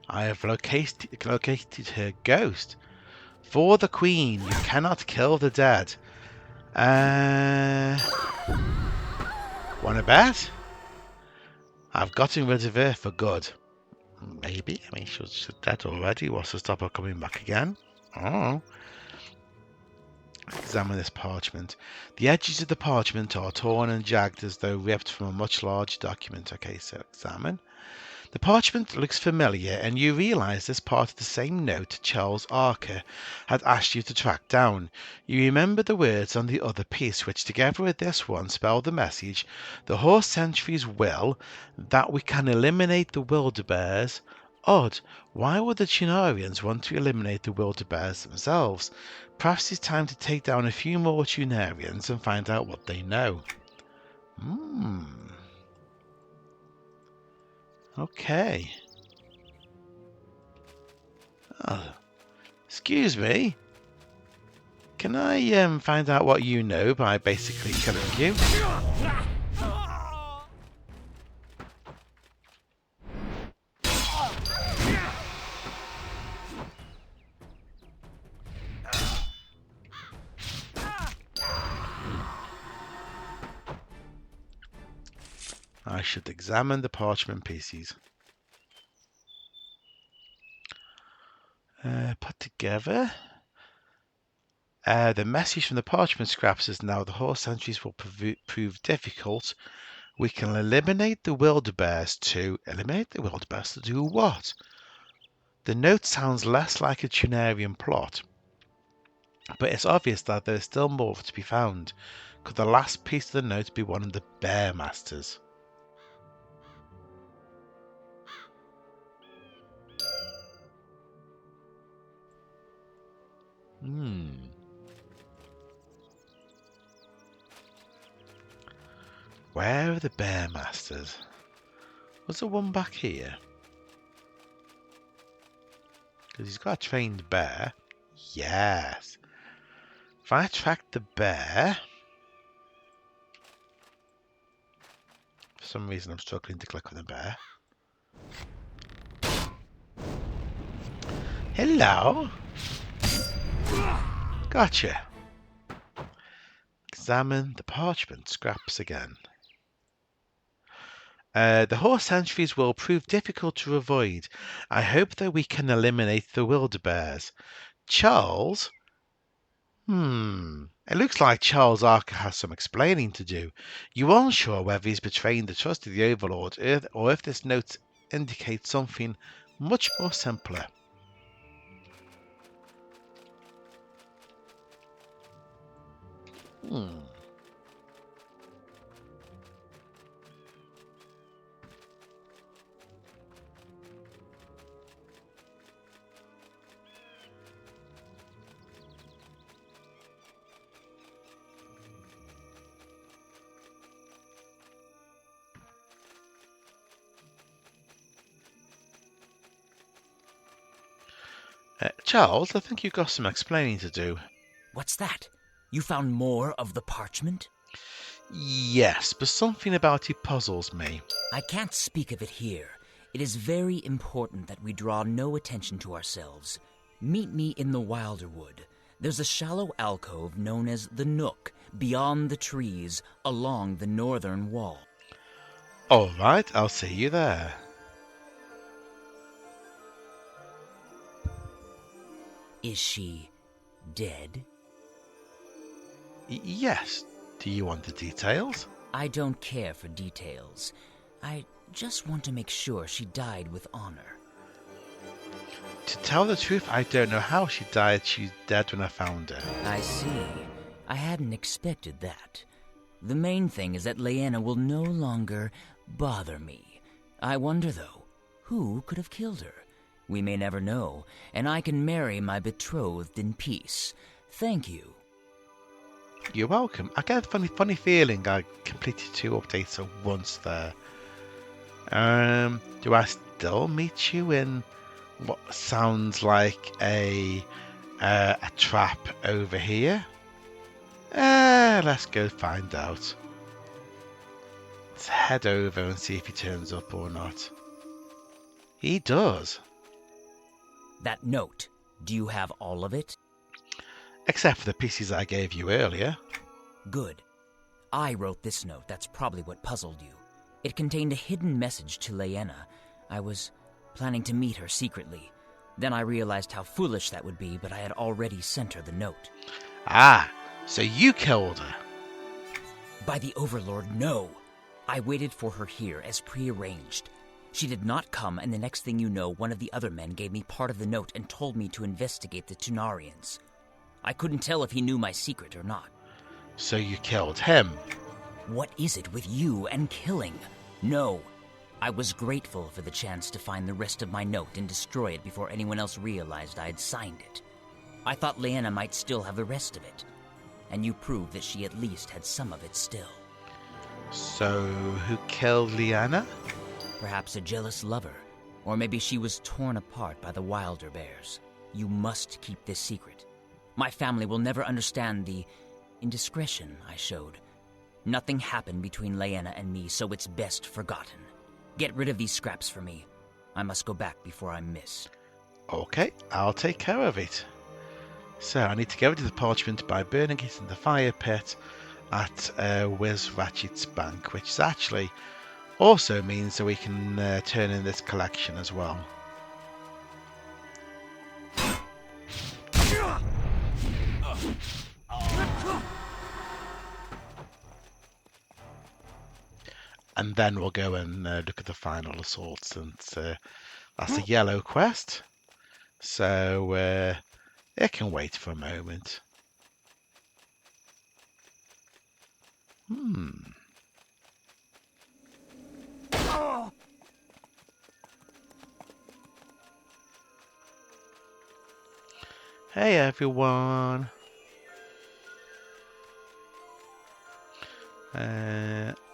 I have located her ghost. For the Queen, you cannot kill the dead. Want a bet? I've gotten rid of her for good. Maybe. I mean, she's dead already. What's to stop her coming back again? Oh. Examine this parchment. The edges of the parchment are torn and jagged as though ripped from a much larger document. Okay, so examine. The parchment looks familiar, and you realise this part of the same note Charles Archer had asked you to track down. You remember the words on the other piece, which together with this one spell the message, the horse sentries will, that we can eliminate the Wildebeers. Odd, why would the Tenarians want to eliminate the Wildebeers themselves? Perhaps it's time to take down a few more Tenarians and find out what they know. Okay. Oh, excuse me. Can I find out what you know by basically killing you? I should examine the parchment pieces. Put together. The message from the parchment scraps is now the horse entries will prove difficult. We can eliminate the Wildebeers to... Eliminate the Wildebeers to do what? The note sounds less like a Tunarian plot, but it's obvious that there's still more to be found. Could the last piece of the note be one of the Bear Masters? Where are the Bear Masters? Was there one back here? Because he's got a trained bear. Yes. If I track the bear... For some reason I'm struggling to click on the bear. Hello. Gotcha. Examine the parchment scraps again. The horse entries will prove difficult to avoid. I hope that we can eliminate the Wildebeers. Charles? It looks like Charles Archer has some explaining to do. You aren't sure whether he's betraying the trust of the Overlord or if this note indicates something much more simpler. Charles, I think you've got some explaining to do. What's that? You found more of the parchment? Yes, but something about it puzzles me. I can't speak of it here. It is very important that we draw no attention to ourselves. Meet me in the Wilderwood. There's a shallow alcove known as the Nook, beyond the trees, along the northern wall. All right, I'll see you there. Is she dead? Yes. Do you want the details? I don't care for details. I just want to make sure she died with honor. To tell the truth, I don't know how she died. She's dead when I found her. I see. I hadn't expected that. The main thing is that Leanna will no longer bother me. I wonder, though, who could have killed her? We may never know, and I can marry my betrothed in peace. Thank you. You're welcome. I get a funny feeling I completed 2 updates at once there. Do I still meet you in what sounds like a trap over here? Let's go find out. Let's head over and see if he turns up or not. He does. That note, do you have all of it? Except for the pieces I gave you earlier. Good. I wrote this note. That's probably what puzzled you. It contained a hidden message to Leanna. I was planning to meet her secretly. Then I realized how foolish that would be, but I had already sent her the note. Ah, so you killed her. By the Overlord, no. I waited for her here as prearranged. She did not come, and the next thing you know, one of the other men gave me part of the note and told me to investigate the Tunarians. I couldn't tell if he knew my secret or not. So you killed him? What is it with you and killing? No. I was grateful for the chance to find the rest of my note and destroy it before anyone else realized I had signed it. I thought Leanna might still have the rest of it, and you proved that she at least had some of it still. So who killed Leanna? Perhaps a jealous lover, or maybe she was torn apart by the Wildebeers. You must keep this secret. My family will never understand the indiscretion I showed. Nothing happened between Leanna and me, so it's best forgotten. Get rid of these scraps for me. I must go back before I'm missed. Okay, I'll take care of it. So I need to get rid of the parchment by burning it in the fire pit at Wiz Ratchet's bank, which is actually also means that we can turn in this collection as well. And then we'll go and look at the final assault, since that's a yellow quest. So it can wait for a moment. Hey everyone.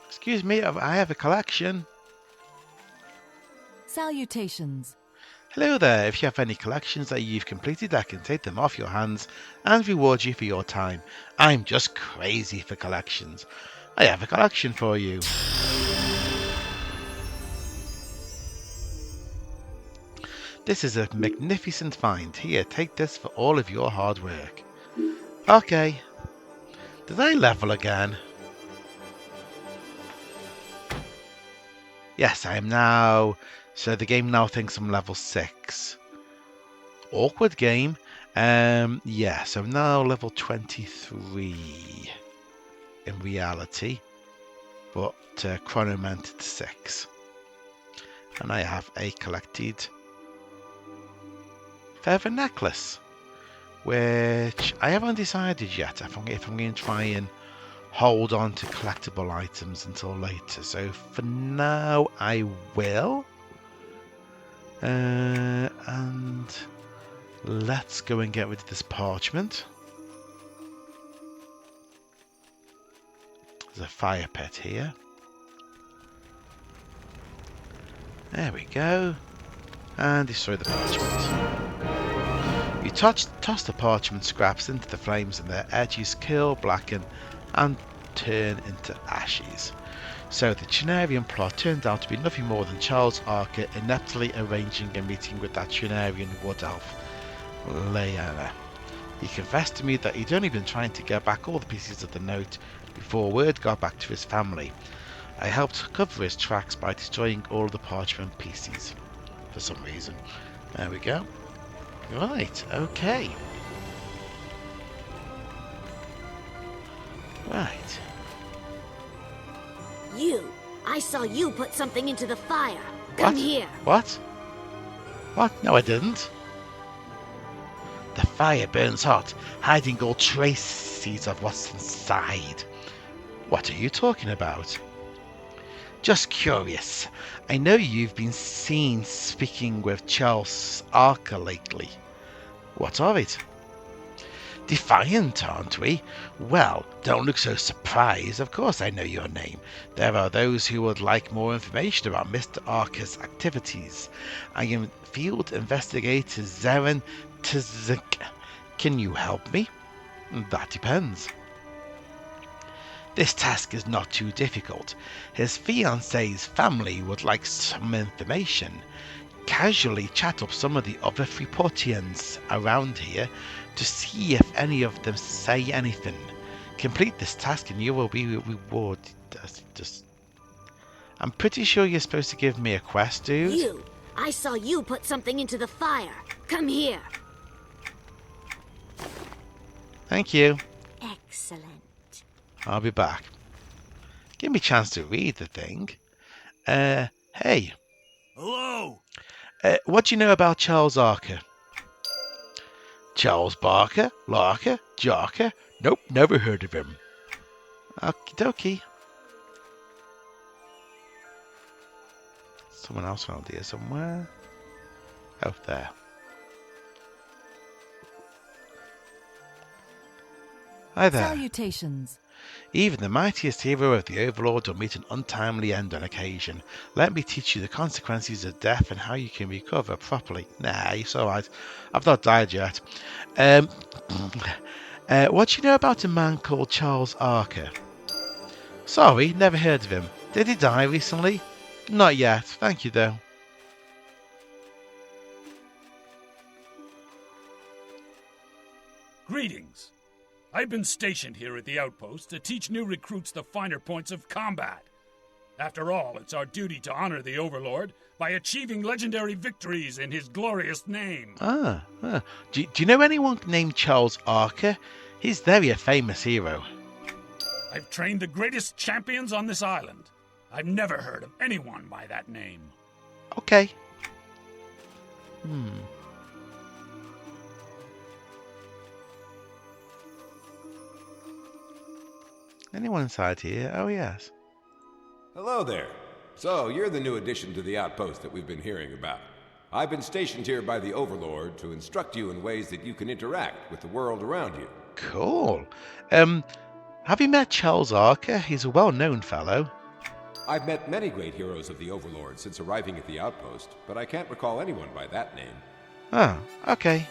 Excuse me, I have a collection. Salutations. Hello there. If you have any collections that you've completed, I can take them off your hands and reward you for your time. I'm just crazy for collections. I have a collection for you. This is a magnificent find. Here, take this for all of your hard work. Okay. Did I level again? Yes, I am now. So the game now thinks I'm level 6. Awkward game. Yeah, so I'm now level 23 in reality, but chrono meant to 6. And I have a collected feather necklace, which I haven't decided yet if I'm going to try and hold on to collectible items until later. So for now, I will. And let's go and get rid of this parchment. There's a fire pit here. There we go. And destroy the parchment. You toss the parchment scraps into the flames and their edges curl, blacken, and turn into ashes. So the Chernarian plot turned out to be nothing more than Charles Archer ineptly arranging a meeting with that Chernarian wood elf, Lyanna. He confessed to me that he'd only been trying to get back all the pieces of the note before word got back to his family. I helped cover his tracks by destroying all of the parchment pieces. For some reason. There we go. Right, okay. Right. I saw you put something into the fire. Come here. What? What? No, I didn't. The fire burns hot, hiding all traces of what's inside. What are you talking about? Just curious. I know you've been seen speaking with Charles Archer lately. What of it? Defiant, aren't we? Well, don't look so surprised. Of course I know your name. There are those who would like more information about Mr. Archer's activities. I am Field Investigator Zeren Tzik. Can you help me? That depends. This task is not too difficult. His fiancée's family would like some information. Casually chat up some of the other Freeportians around here to see if any of them say anything. Complete this task and you will be rewarded. I'm pretty sure you're supposed to give me a quest, dude. I saw you put something into the fire. Come here. Thank you. Excellent. I'll be back. Give me a chance to read the thing. Hey. Hello. What do you know about Charles Archer? Charles Barker? Larker? Jarker? Nope, never heard of him. Okie dokie. Someone else around here somewhere. Oh, there. Hi there. Salutations. Even the mightiest hero of the Overlord will meet an untimely end on occasion. Let me teach you the consequences of death and how you can recover properly. Nah, it's alright. I've not died yet. What do you know about a man called Charles Archer? Sorry, never heard of him. Did he die recently? Not yet, thank you though. Greetings. I've been stationed here at the Outpost to teach new recruits the finer points of combat. After all, it's our duty to honor the Overlord by achieving legendary victories in his glorious name. Do you know anyone named Charles Archer? He's very a famous hero. I've trained the greatest champions on this island. I've never heard of anyone by that name. Okay. Anyone inside here? Oh, yes. Hello there. So, you're the new addition to the outpost that we've been hearing about. I've been stationed here by the Overlord to instruct you in ways that you can interact with the world around you. Cool. Have you met Charles Archer? He's a well-known fellow. I've met many great heroes of the Overlord since arriving at the outpost, but I can't recall anyone by that name. Oh, okay.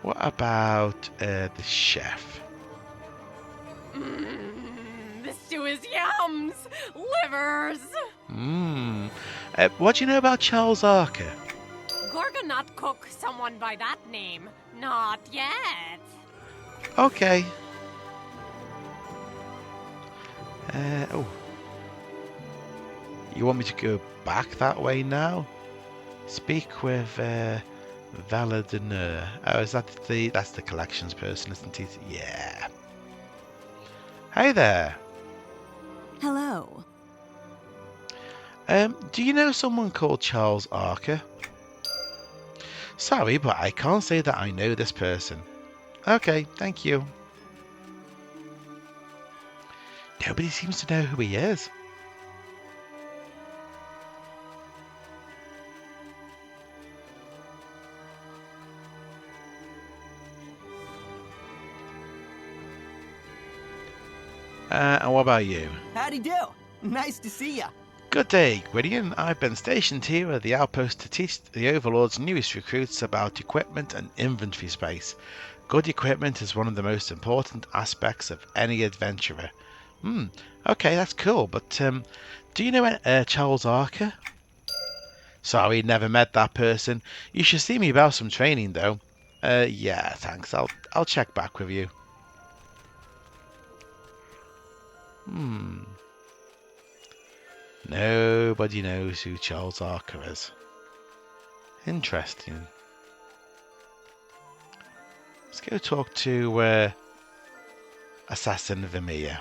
What about the chef? The stew is yums! Livers! What do you know about Charles Archer? Gorga not cook someone by that name. Not yet. Okay. Oh. You want me to go back that way now? Speak with Valadinur. Oh, is that that's the collections person, isn't it? Yeah. Hey there. Hello. Do you know someone called Charles Archer? Sorry, but I can't say that I know this person. Okay, thank you. Nobody seems to know who he is. And what about you? Howdy do. Nice to see ya. Good day, Gwydion. I've been stationed here at the outpost to teach the Overlord's newest recruits about equipment and inventory space. Good equipment is one of the most important aspects of any adventurer. Okay, that's cool, but do you know Charles Archer? Sorry, never met that person. You should see me about some training, though. Yeah, thanks. I'll check back with you. Nobody knows who Charles Archer is. Interesting. Let's go talk to Assassin Vermeer.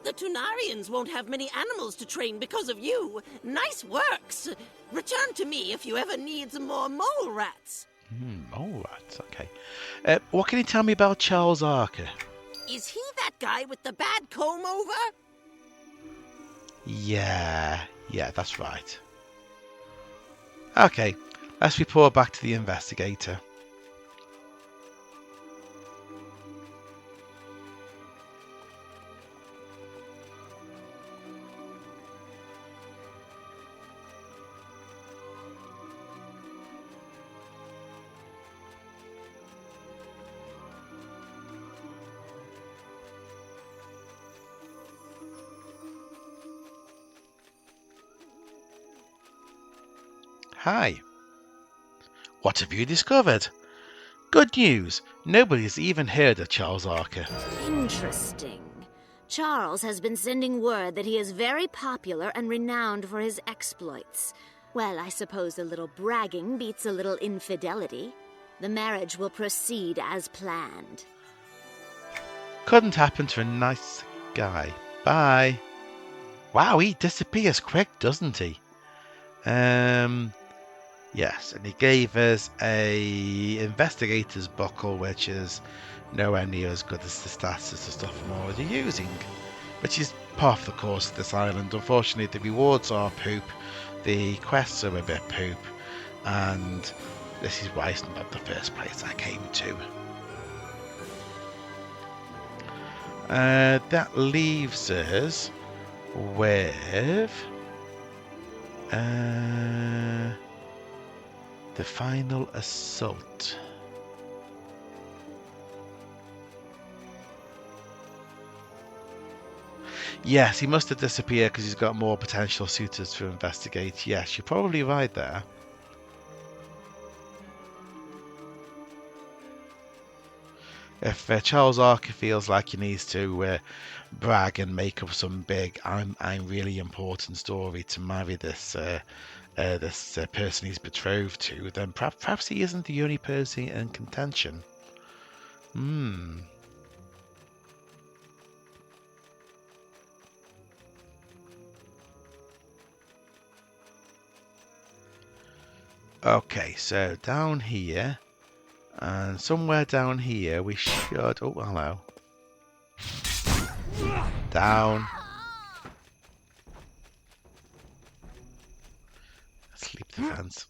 The Tunarians won't have many animals to train because of you. Nice works. Return to me if you ever need some more mole rats. Mole rats, okay. What can you tell me about Charles Archer? Is he that guy with the bad comb over? Yeah, that's right. Okay, let's report back to the investigator. Hi. What have you discovered? Good news. Nobody's even heard of Charles Archer. Interesting. Charles has been sending word that he is very popular and renowned for his exploits. Well, I suppose a little bragging beats a little infidelity. The marriage will proceed as planned. Couldn't happen to a nice guy. Bye. Wow, he disappears quick, doesn't he? Yes, and he gave us a investigator's buckle, which is nowhere near as good as the stats as the stuff I'm already using, which is part of the course of this island. Unfortunately, the rewards are poop, the quests are a bit poop, and this is why it's not the first place I came to. That leaves us with The final assault. Yes, he must have disappeared because he's got more potential suitors to investigate. Yes, you're probably right there. If Charles Archer feels like he needs to brag and make up some big, I'm really important story to marry this person he's betrothed to, then perhaps he isn't the only person in contention. Okay, so down here, and somewhere down here we should... Oh, hello. Down. Let's leap the fence.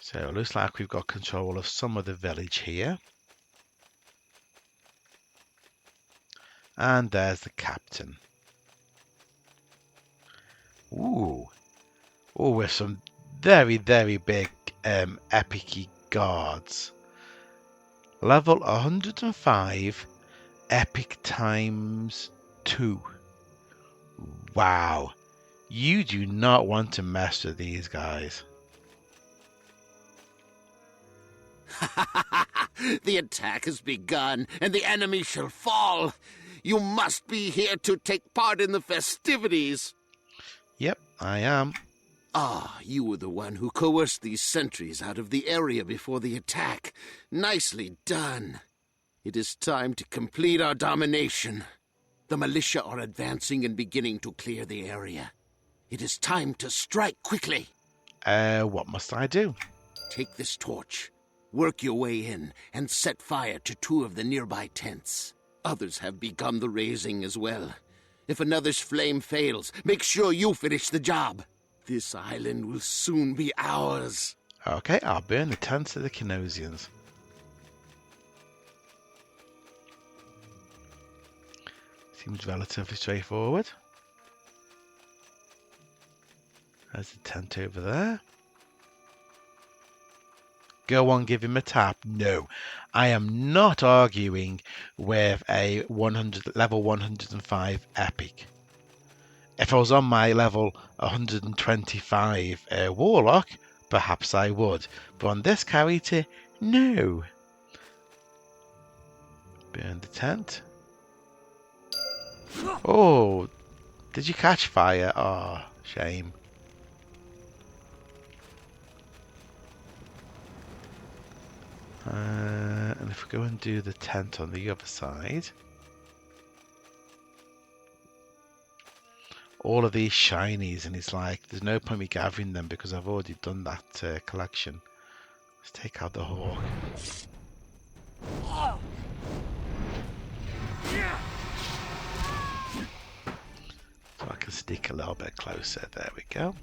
So it looks like we've got control of some of the village here. And there's the captain. Ooh. Oh, with some very, very big epic guards. Level 105, epic times 2. Wow. You do not want to mess with these guys. The attack has begun, and the enemy shall fall. You must be here to take part in the festivities. Yep, I am. Ah, you were the one who coerced these sentries out of the area before the attack. Nicely done. It is time to complete our domination. The militia are advancing and beginning to clear the area. It is time to strike quickly. What must I do? Take this torch. Work your way in and set fire to 2 of the nearby tents. Others have begun the raising as well. If another's flame fails, make sure you finish the job. This island will soon be ours. Okay, I'll burn the tents of the Kinosians. Seems relatively straightforward. There's the tent over there. Go on, give him a tap. No, I am not arguing with a level 105 epic. If I was on my level 125 warlock, perhaps I would. But on this character, no. Burn the tent. Oh, did you catch fire? Oh, shame. And if we go and do the tent on the other side, all of these shinies, and it's like there's no point me gathering them because I've already done that collection. Let's take out the hawk. So I can stick a little bit closer. There we go.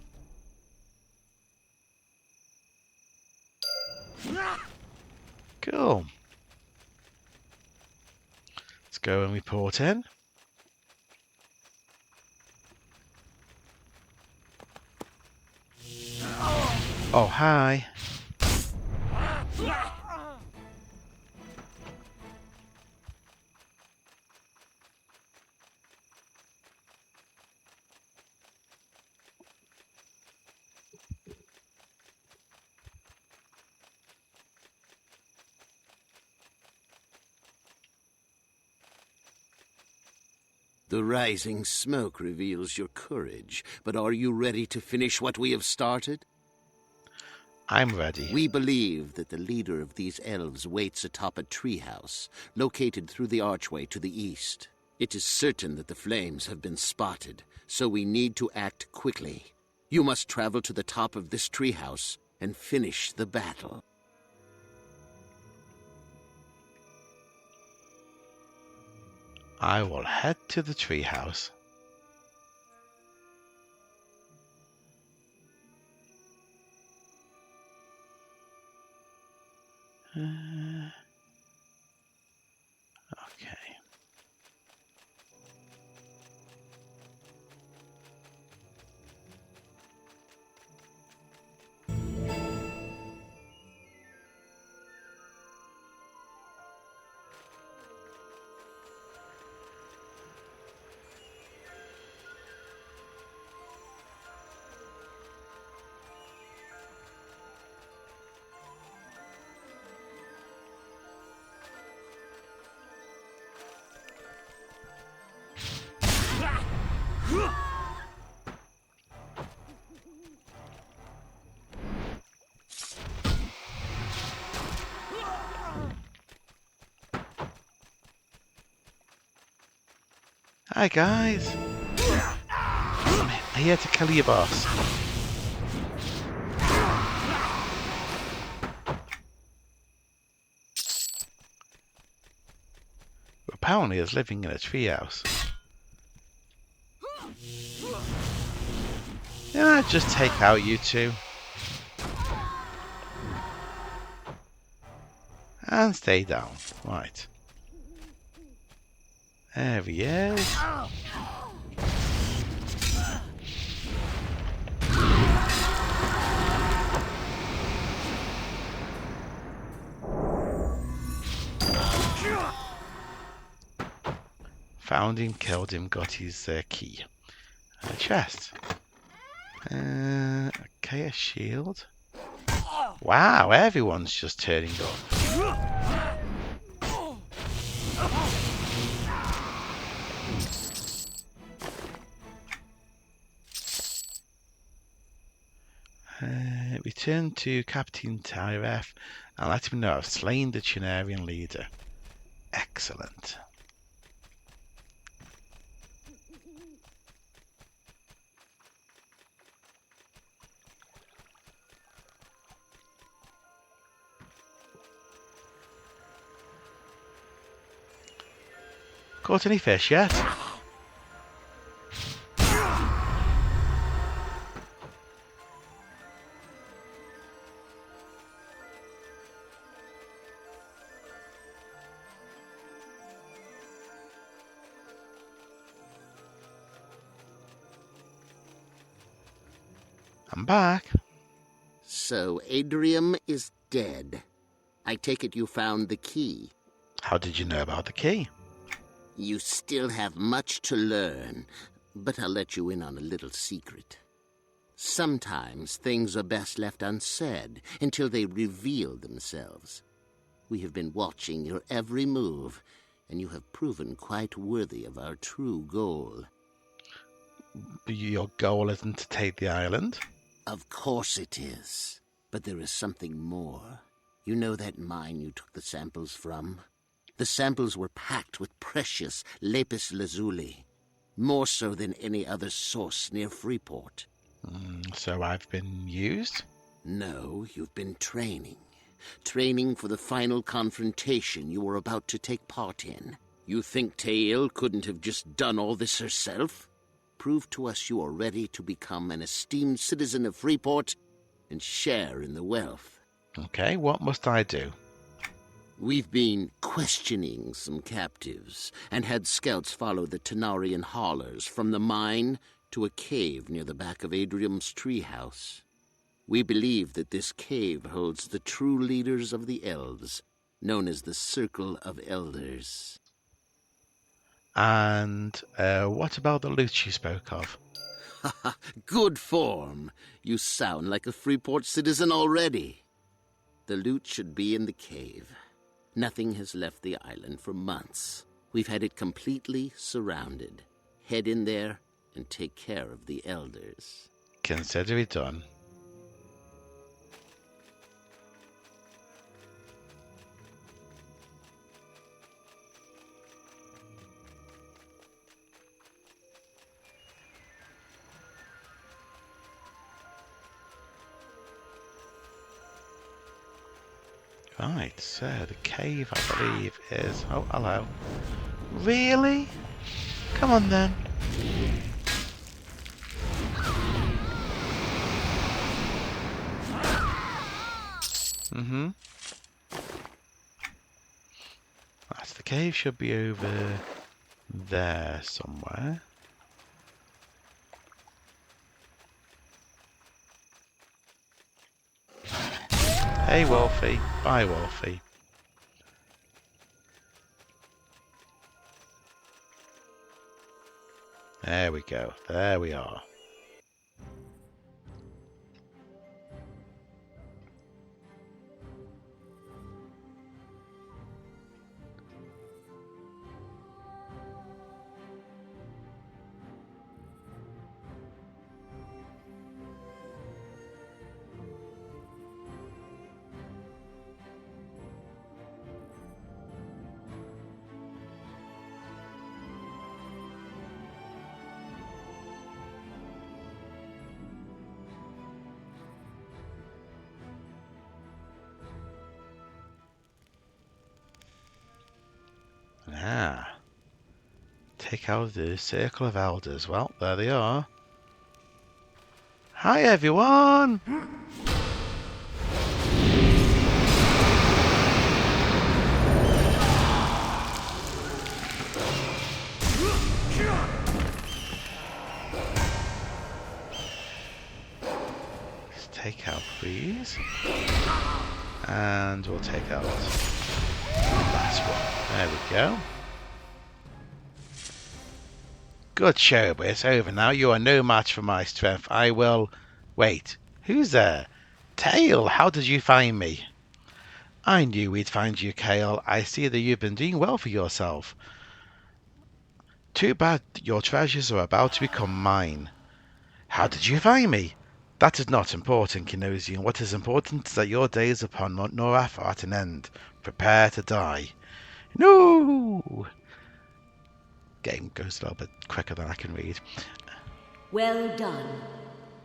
Cool. Let's go and report in. Oh, hi. The rising smoke reveals your courage, but are you ready to finish what we have started? I'm ready. We believe that the leader of these elves waits atop a treehouse, located through the archway to the east. It is certain that the flames have been spotted, so we need to act quickly. You must travel to the top of this treehouse and finish the battle. I will head to the treehouse. Hi guys. I'm here to kill your boss. Apparently is living in a treehouse. Yeah, just take out you two. And stay down. Right. There he is. Found him, killed him, got his key. Chest. Okay, a shield. Wow, everyone's just turning up. Return to Captain Tyref and let him know I've slain the Chinarian leader. Excellent. Caught any fish yet? I'm back. So Adrium is dead. I take it you found the key. How did you know about the key? You still have much to learn, but I'll let you in on a little secret. Sometimes things are best left unsaid until they reveal themselves. We have been watching your every move, and you have proven quite worthy of our true goal. Your goal isn't to take the island? Of course it is. But there is something more. You know that mine you took the samples from? The samples were packed with precious lapis lazuli, more so than any other source near Freeport. So I've been used? No, you've been training. Training for the final confrontation you were about to take part in. You think Tael couldn't have just done all this herself? Prove to us you are ready to become an esteemed citizen of Freeport and share in the wealth. Okay, what must I do? We've been questioning some captives and had scouts follow the Tanarian haulers from the mine to a cave near the back of Adrium's treehouse. We believe that this cave holds the true leaders of the elves, known as the Circle of Elders. And what about the loot you spoke of? Good form. You sound like a Freeport citizen already. The loot should be in the cave. Nothing has left the island for months. We've had it completely surrounded. Head in there and take care of the elders. Consider it done. Right, so the cave, I believe, is... Oh, hello. Really? Come on, then. That's the cave, should be over there somewhere. Hey, Wolfie. Bye, Wolfie. There we go. There we are. Ah. Take out the circle of elders. Well, there they are. Hi, everyone! Let's take out these. And we'll take out the last one. There we go. Good show, but it's over now. You are no match for my strength. I will... Wait, who's there? Tail, how did you find me? I knew we'd find you, Kale. I see that you've been doing well for yourself. Too bad your treasures are about to become mine. How did you find me? That is not important, Kinosian. What is important is that your days upon Mount Norath are at an end. Prepare to die. No! Game goes a little bit quicker than I can read. Well done.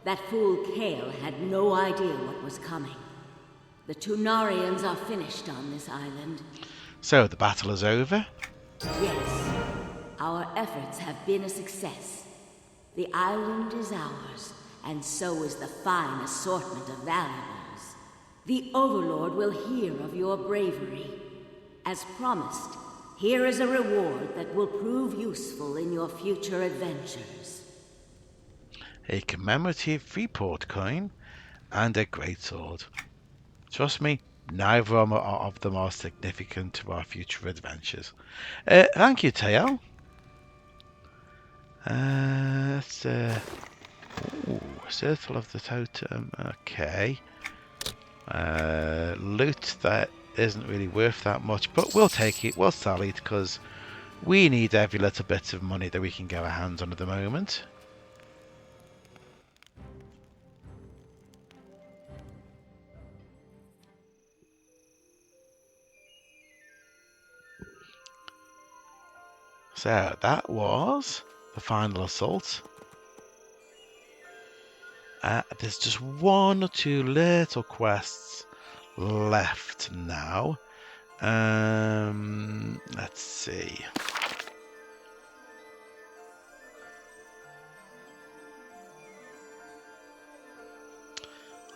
That fool Kale had no idea what was coming. The Tunarians are finished on this island. So the battle is over? Yes. Our efforts have been a success. The island is ours, and so is the fine assortment of valuables. The Overlord will hear of your bravery. As promised, here is a reward that will prove useful in your future adventures. A commemorative Freeport coin and a greatsword. Trust me, neither of them are significant to our future adventures. Thank you, Tail. Circle of the Totem. Okay. Loot that isn't really worth that much, but we'll take it. We'll sell it because we need every little bit of money that we can get our hands on at the moment. So that was the final assault. There's just one or two little quests left now. Let's see.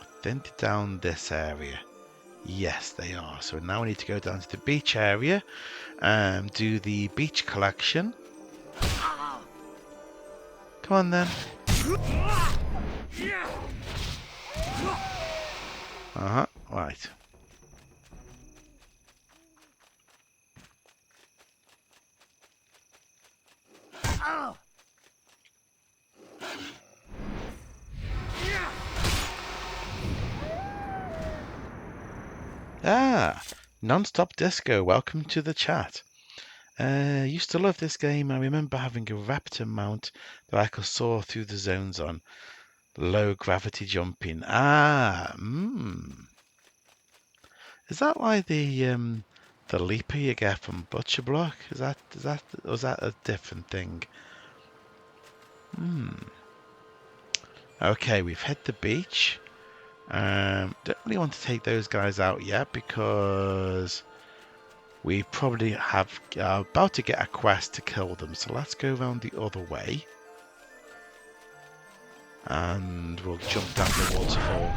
I think they're down this area. Yes, they are. So now we need to go down to the beach area and do the beach collection. Come on then. Right. Non-stop disco. Welcome to the chat. Used to love this game. I remember having a raptor mount that I could soar through the zones on. Low gravity jumping. Is that like the leaper you get from Butcher Block? Was that a different thing? Okay, we've hit the beach. Don't really want to take those guys out yet because we probably are about to get a quest to kill them. So let's go around the other way. And we'll jump down the waterfall.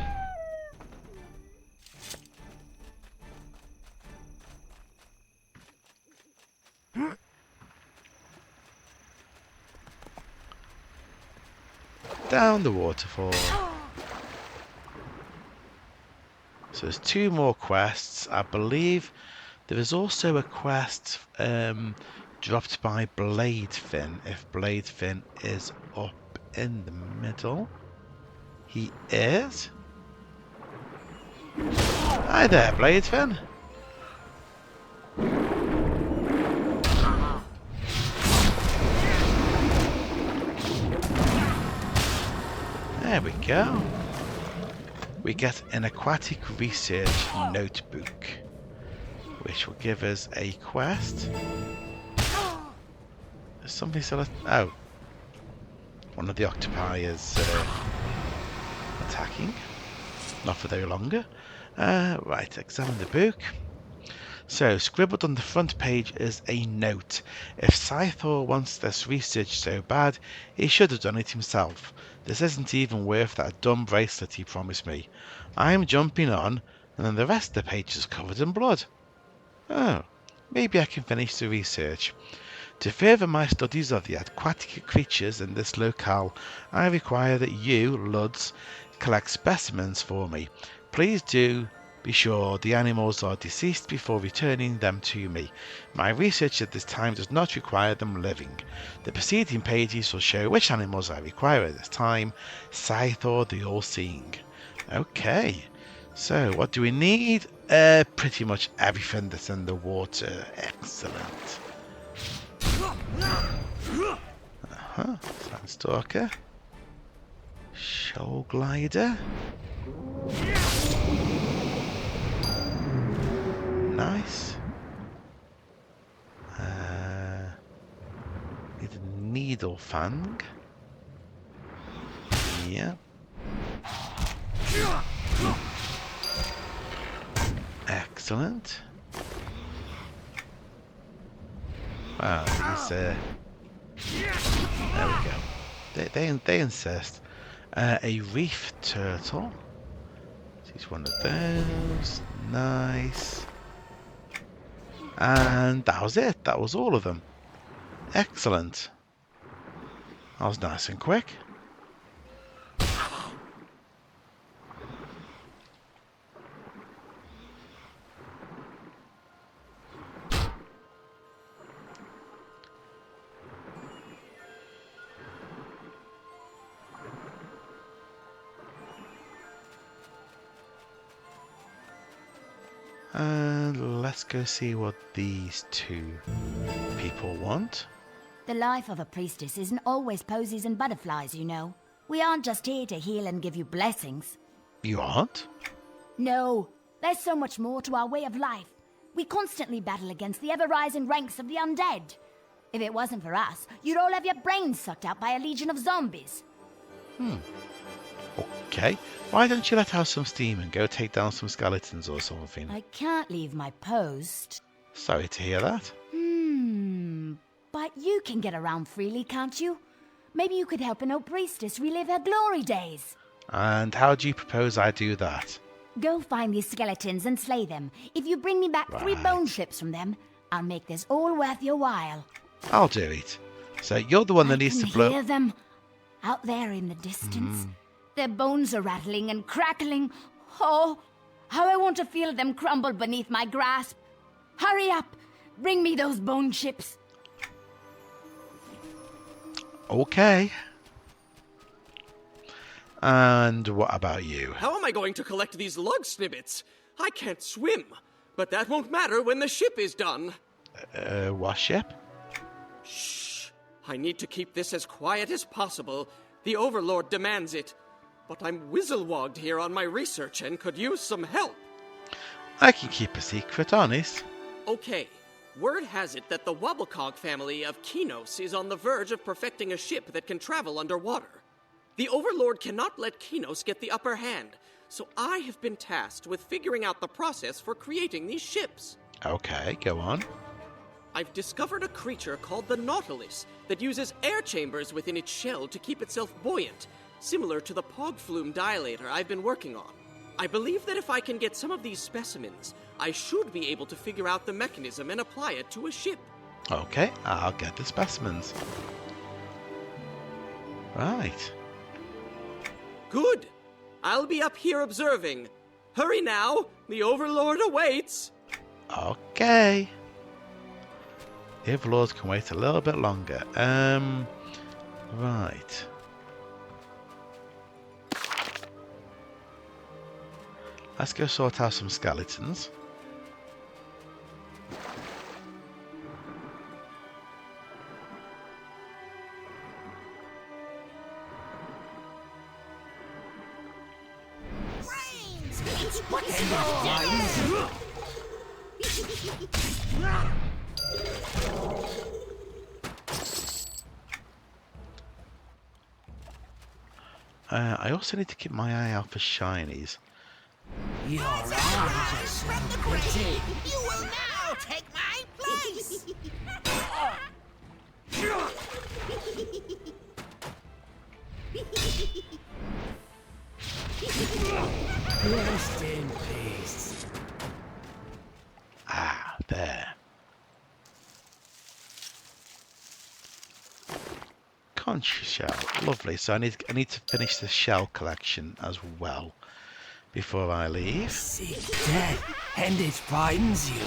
Down the waterfall. So there's two more quests. I believe there is also a quest dropped by Bladefin. If Bladefin is up in the middle. He is. Hi there, Bladefin. There we go. We get an aquatic research notebook, which will give us a quest. There's something still. Oh, one of the octopi is attacking. Not for very longer. Right, examine the book. So, scribbled on the front page is a note. If Scythor wants this research so bad, he should have done it himself. This isn't even worth that dumb bracelet he promised me. I'm jumping on, and then the rest of the page is covered in blood. Oh, maybe I can finish the research. To further my studies of the aquatic creatures in this locale, I require that you, Luds, collect specimens for me. Please do be sure the animals are deceased before returning them to me. My research at this time does not require them living. The preceding pages will show which animals I require at this time. Scythor the All-Seeing. Okay, so what do we need? Pretty much everything that's in the water. Excellent. Sandstalker. Shoal glider. Nice. Need a needle fang. Yeah. Excellent. Wow, these, there we go. They insist. A reef turtle. He's one of those. Nice. And that was it. That was all of them. Excellent. That was nice and quick. And let's go see what these two people want. The life of a priestess isn't always posies and butterflies, you know. We aren't just here to heal and give you blessings. You aren't? No, there's so much more to our way of life. We constantly battle against the ever-rising ranks of the undead. If it wasn't for us, you'd all have your brains sucked out by a legion of zombies. Okay. Why don't you let out some steam and go take down some skeletons or something? I can't leave my post. Sorry to hear that. But you can get around freely, can't you? Maybe you could help an old priestess relive her glory days. And how do you propose I do that? Go find these skeletons and slay them. If you bring me back 3 bone chips from them, I'll make this all worth your while. I'll do it. So you're the one that needs to blow... I can hear them out there in the distance. Their bones are rattling and crackling. Oh, how I want to feel them crumble beneath my grasp. Hurry up! Bring me those bone chips. Okay. And what about you? How am I going to collect these log snippets? I can't swim. But that won't matter when the ship is done. What ship? Shh. I need to keep this as quiet as possible. The Overlord demands it. But I'm whizzle-wogged here on my research and could use some help. I can keep a secret, honest. Okay. Word has it that the Wobblecog family of Kinos is on the verge of perfecting a ship that can travel underwater. The Overlord cannot let Kinos get the upper hand, so I have been tasked with figuring out the process for creating these ships. Okay, go on. I've discovered a creature called the Nautilus that uses air chambers within its shell to keep itself buoyant, similar to the Pogflume dilator I've been working on. I believe that if I can get some of these specimens, I should be able to figure out the mechanism and apply it to a ship. Okay, I'll get the specimens. Right. Good. I'll be up here observing. Hurry now, the Overlord awaits. Okay. The Overlords can wait a little bit longer. Right. Let's go sort out some skeletons. I also need to keep my eye out for shinies. You're out of the pretty. You will now will take my place! Rest in peace. Ah, there. Conch shell, lovely. So I need to finish the shell collection as well before I leave. Seek death, and it frightens you.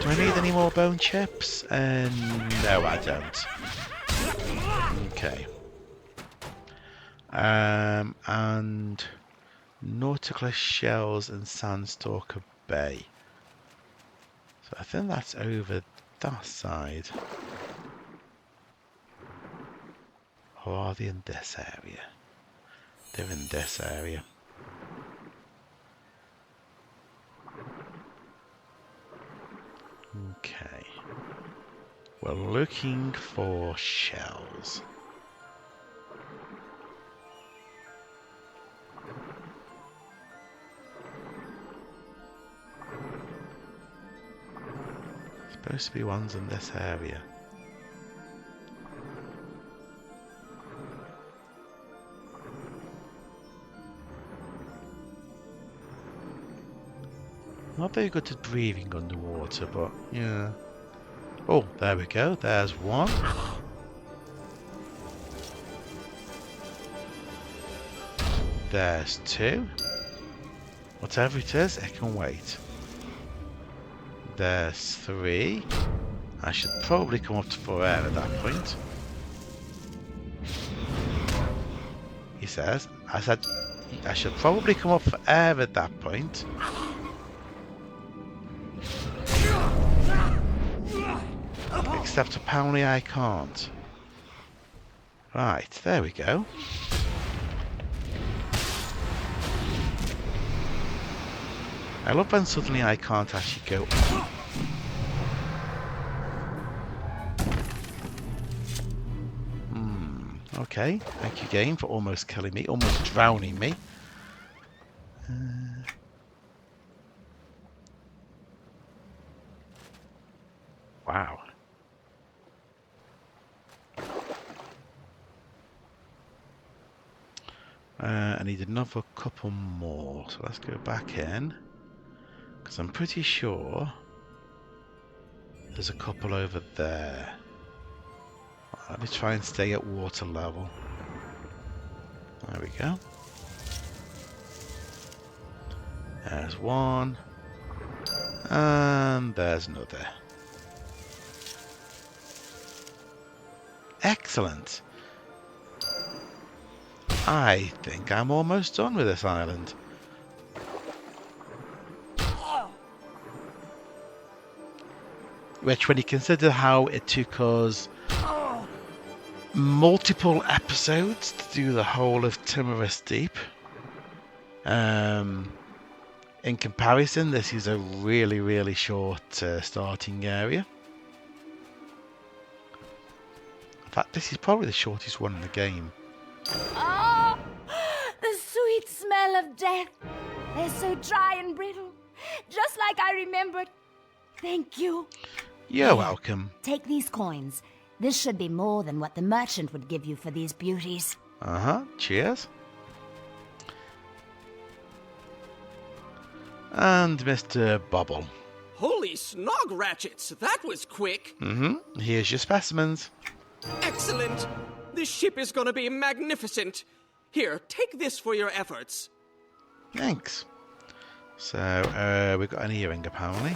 Do I need any more bone chips? No, I don't. Okay. And Nautilus shells and Sandstalker Bay. So I think that's over that side. Or are they in this area? They're in this area. Okay. We're looking for shells. Supposed to be ones in this area. Not very good at breathing underwater, but yeah. Oh, there we go. There's one. There's two. Whatever it is, it can wait. There's three. I should probably come up to 4 air at that point. He says. I said I should probably come up for air at that point. Except apparently I can't. Right, there we go. I love when suddenly I can't actually go. Okay, thank you game for almost killing me, almost drowning me. Wow. I need another couple more, so let's go back in. Because I'm pretty sure there's a couple over there. Let me try and stay at water level. There we go. There's one. And there's another. Excellent. I think I'm almost done with this island. Which, when you consider how it took us multiple episodes to do the whole of Timorous Deep, in comparison, this is a really, really short starting area. In fact, this is probably the shortest one in the game. Oh, the sweet smell of death. They're so dry and brittle, just like I remembered. Thank you. You're welcome. Take these coins. This should be more than what the merchant would give you for these beauties. Cheers. And Mr. Bobble. Holy snog ratchets, that was quick. Here's your specimens. Excellent. This ship is gonna be magnificent. Here, take this for your efforts. Thanks. So, we've got an earring apparently.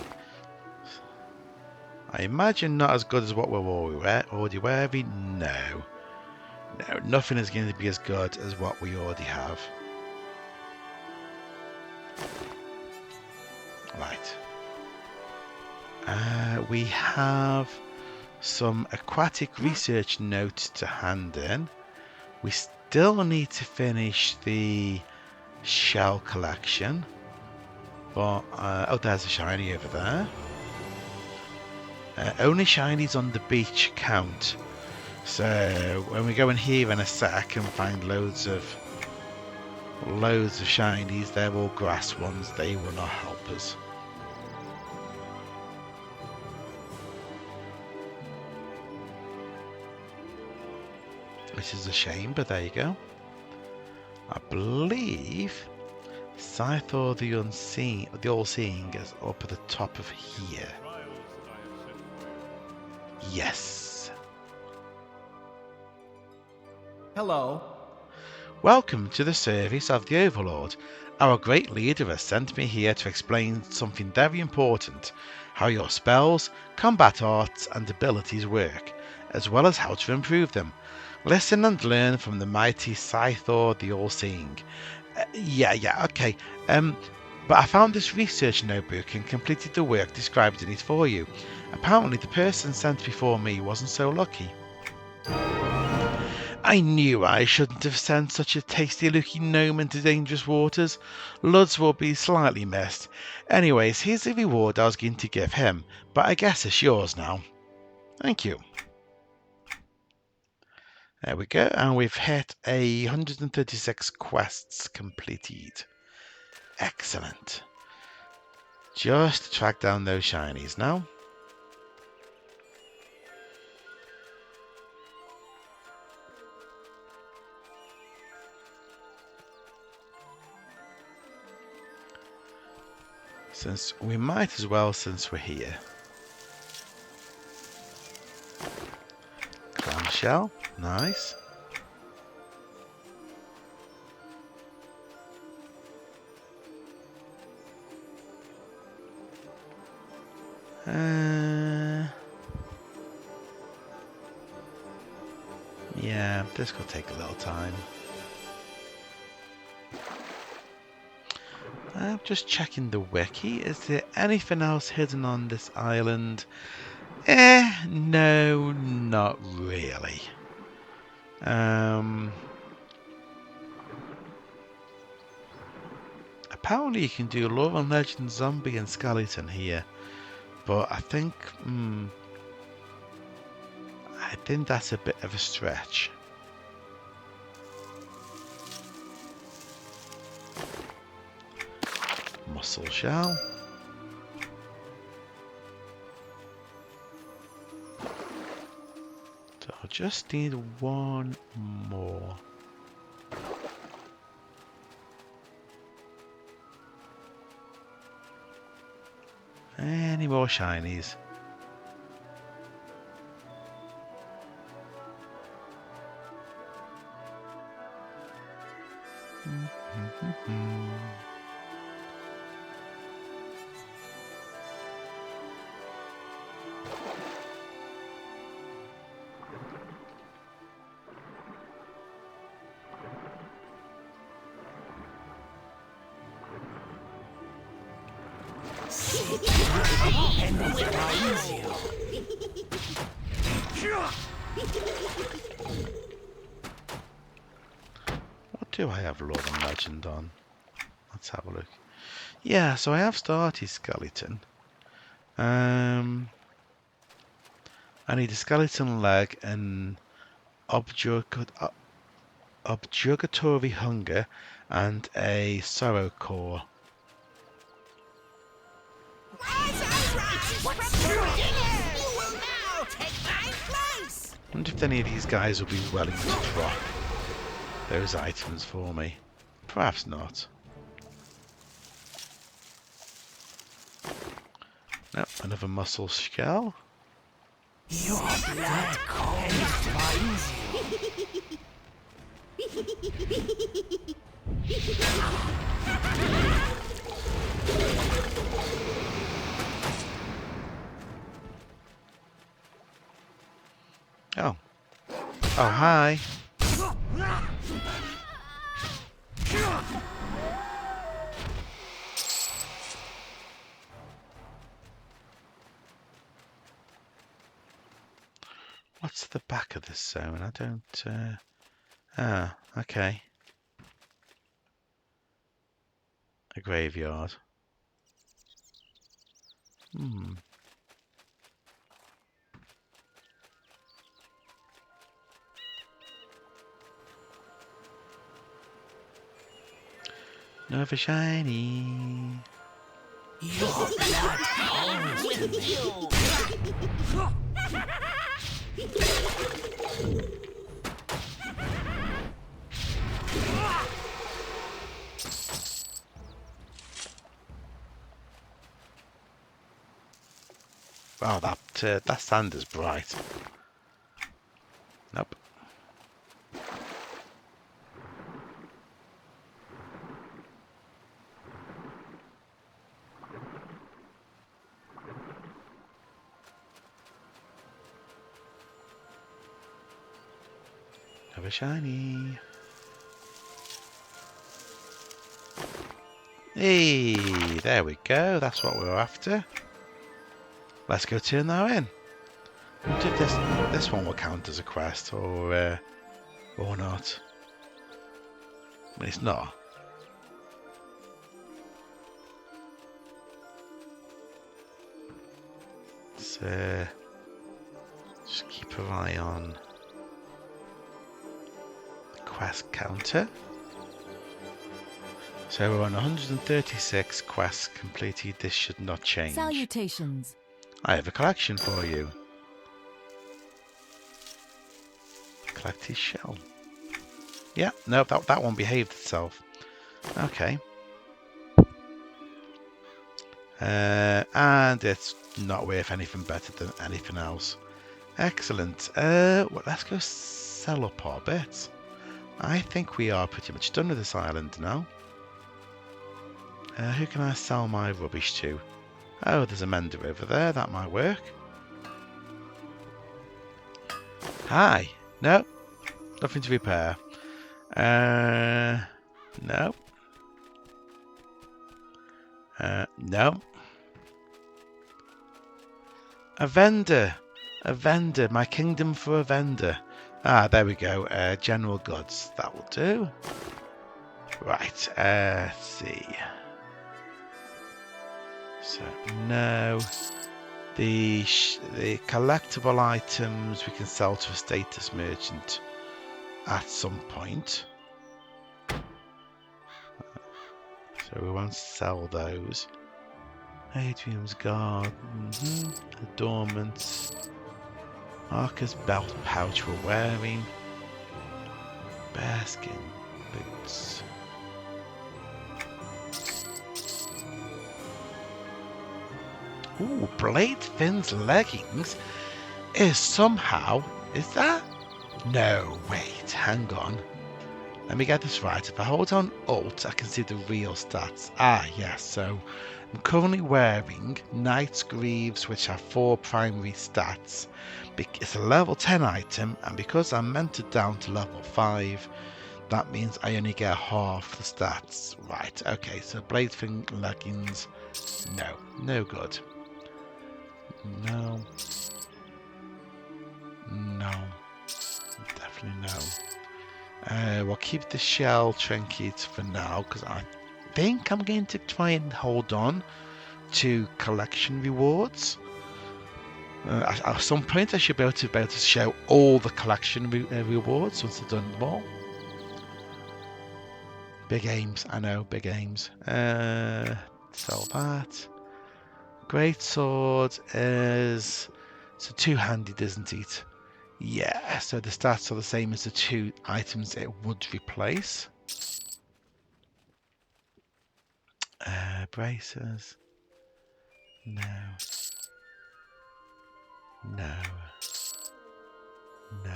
I imagine not as good as what we're already wearing. No, nothing is going to be as good as what we already have. Right. We have some aquatic research notes to hand in. We still need to finish the shell collection. But, oh, there's a shiny over there. Only shinies on the beach count. So when we go in here in a sec and find loads of shinies, they're all grass ones. They will not help us. which is a shame, but there you go. I believe Scythor the All-Seeing is up at the top of here. Yes. Hello. Welcome to the service of the Overlord. Our great leader has sent me here to explain something very important, how your spells, combat arts and abilities work, as well as how to improve them. Listen and learn from the mighty Scythor the All-Seeing. Okay. But I found this research notebook and completed the work described in it for you. Apparently the person sent before me wasn't so lucky. I knew I shouldn't have sent such a tasty-looking gnome into dangerous waters. Luds will be slightly missed. Anyways, here's the reward I was going to give him, but I guess it's yours now. Thank you. There we go, and we've hit 136 quests completed. Excellent. Just track down those shinies now. Since we might as well, since we're here. Clamshell, nice. Yeah, this could take a little time. I'm just checking the wiki. Is there anything else hidden on this island? No, not really. Apparently you can do Lore and Legend, Zombie and Skeleton here. But I think that's a bit of a stretch. Muscle shell. So I just need one more. Any more shinies? What do I have Lore and Legend on? Let's have a look. Yeah, so I have started Skeleton. I need a skeleton leg and objurgatory hunger and a sorrow core. I wonder if any of these guys will be willing to drop those items for me. Perhaps not. Nope, another muscle shell. Your blood cold binds Oh. Oh, hi. What's the back of this zone? I don't... okay. A graveyard. Another shiny. Your blood calls with you. Oh, that sand is bright. Nope. Have a shiny. Hey, there we go. That's what we were after. Let's go turn that in. I wonder if this one will count as a quest or not. But it's not. So just keep an eye on the quest counter. So we're on 136 quests completed. This should not change. Salutations. I have a collection for you. Collect his shell. Yeah, no, that one behaved itself. Okay. And it's not worth anything better than anything else. Excellent. Well, let's go sell up our bits. I think we are pretty much done with this island now. Who can I sell my rubbish to? Oh, there's a mender over there. That might work. Hi. No. Nothing to repair. No. No. A vendor. A vendor. My kingdom for a vendor. Ah, there we go. General goods. That will do. Right. Let's see. So, no. The collectible items we can sell to a status merchant at some point. So we won't sell those. Adrian's Garden, Adornments, Marcus belt pouch we're wearing, bearskin boots. Ooh, Blade Finn's leggings is that? No, wait, hang on. Let me get this right. If I hold on Alt, I can see the real stats. Ah, yes, so I'm currently wearing Knight's Greaves, which have 4 primary stats. It's a level 10 item, and because I'm mentored down to level 5, that means I only get half the stats. Right, okay, so Blade Finn leggings, no good. No. No. Definitely no. We'll keep the shell trinkets for now because I think I'm going to try and hold on to collection rewards. At some point I should be able to show all the collection rewards once I've done them all. Big aims, I know, big aims. Sell that. Great sword is so two-handed, isn't it? Yeah, so the stats are the same as the 2 items it would replace. Braces. No. No. No.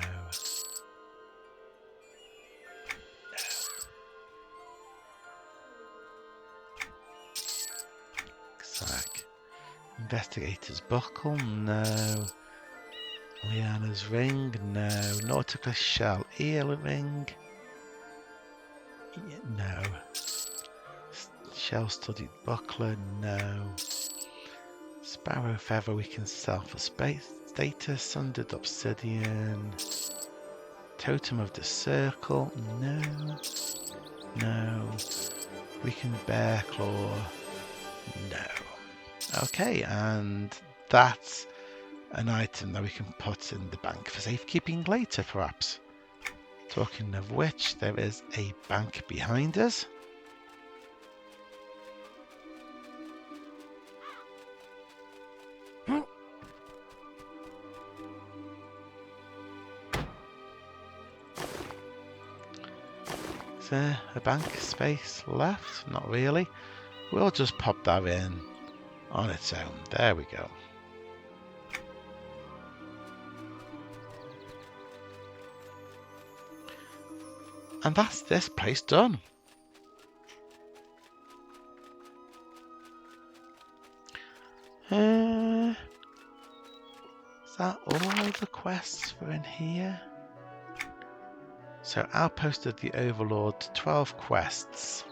Sack. Investigator's buckle. No. Liana's ring. No. Nautical shell earring. No. Shell-studded buckler. No. Sparrow feather we can sell for space. Status. Sundered obsidian. Totem of the circle. No. No. Weakened bear claw. No. Okay, and that's an item that we can put in the bank for safekeeping later, perhaps. Talking of which, there is a bank behind us. Is there a bank space left? Not really. We'll just pop that in on its own. There we go. And that's this place done. Is that all the quests for in here? So Outpost of the Overlord, 12 quests.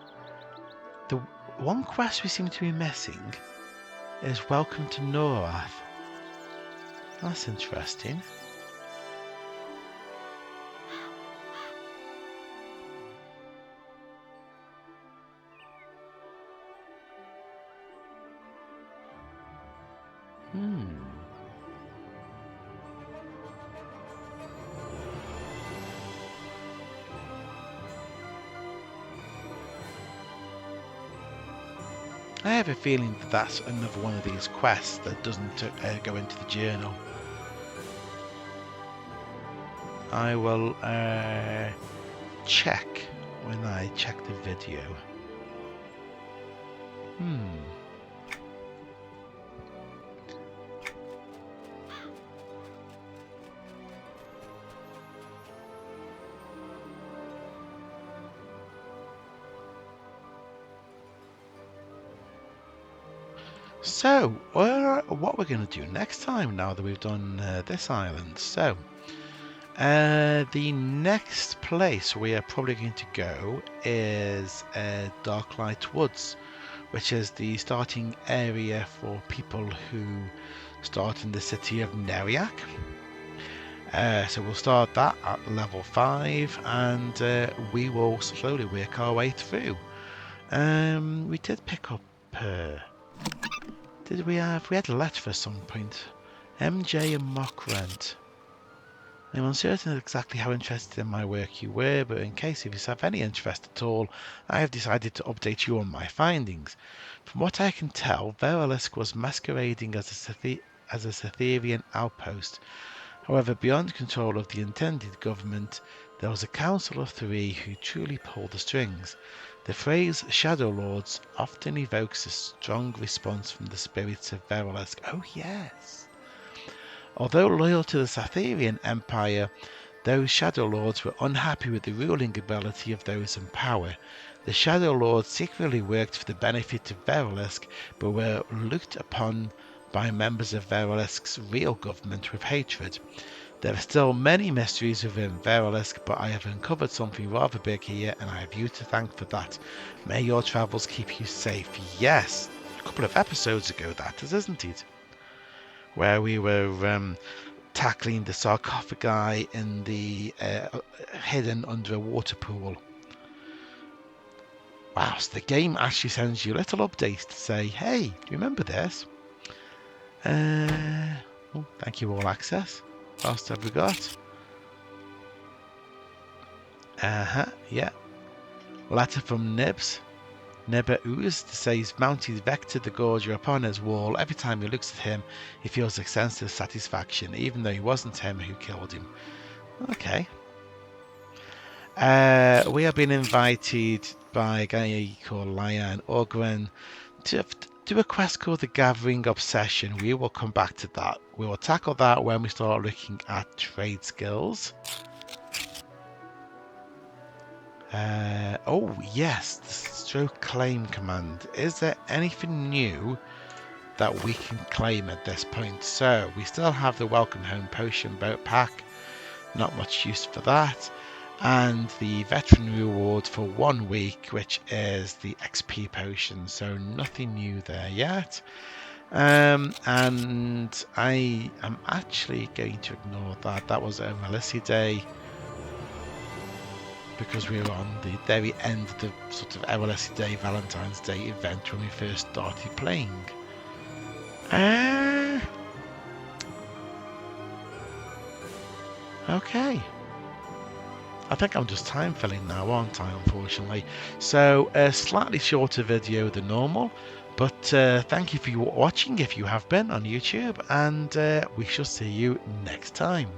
The one quest we seem to be missing is Welcome to Norath. That's interesting. I have a feeling that that's another one of these quests that doesn't go into the journal. I will check when I check the video. So, what we're going to do next time now that we've done this island. So, the next place we are probably going to go is Darklight Woods, which is the starting area for people who start in the city of Neriak. So we'll start that at level 5, and we will slowly work our way through. We did pick up... we had a letter at some point. MJ and Mock Rent. I'm uncertain exactly how interested in my work you were, but in case if you have any interest at all, I have decided to update you on my findings. From what I can tell, Verilisk was masquerading as a Cytherian outpost. However, beyond control of the intended government, there was a council of 3 who truly pulled the strings. The phrase Shadow Lords often evokes a strong response from the spirits of Verilisk. Oh yes! Although loyal to the Cytherian Empire, those Shadow Lords were unhappy with the ruling ability of those in power. The Shadow Lords secretly worked for the benefit of Verilisk, but were looked upon by members of Verilisk's real government with hatred. There are still many mysteries within Verilisk, but I have uncovered something rather big here, and I have you to thank for that. May your travels keep you safe. Yes, a couple of episodes ago that is, isn't it? Where we were tackling the sarcophagi in the hidden under a water pool. Wow, so the game actually sends you a little update to say, hey, do you remember this? Oh, thank you, All Access. What else have we got? Yeah. Letter from Nibs. Nibber Ooze to say he's mounted Vector the Gorger upon his wall. Every time he looks at him, he feels a sense of satisfaction, even though it wasn't him who killed him. Okay. We have been invited by a guy called Lian Ogren to do a quest called the Gathering Obsession. We will come back to that. We will tackle that when we start looking at trade skills. Oh yes, the stroke claim command. Is there anything new that we can claim at this point? So we still have the Welcome Home Potion Boat Pack. Not much use for that. And the veteran reward for 1 week, which is the XP potion. So nothing new there yet. And I am actually going to ignore that. That was a Melissa Day, because we were on the very end of the sort of Everlasting Day, Valentine's Day event when we first started playing. Okay. I think I'm just time filling now, aren't I, unfortunately. So, a slightly shorter video than normal, but thank you for watching if you have been on YouTube, and we shall see you next time.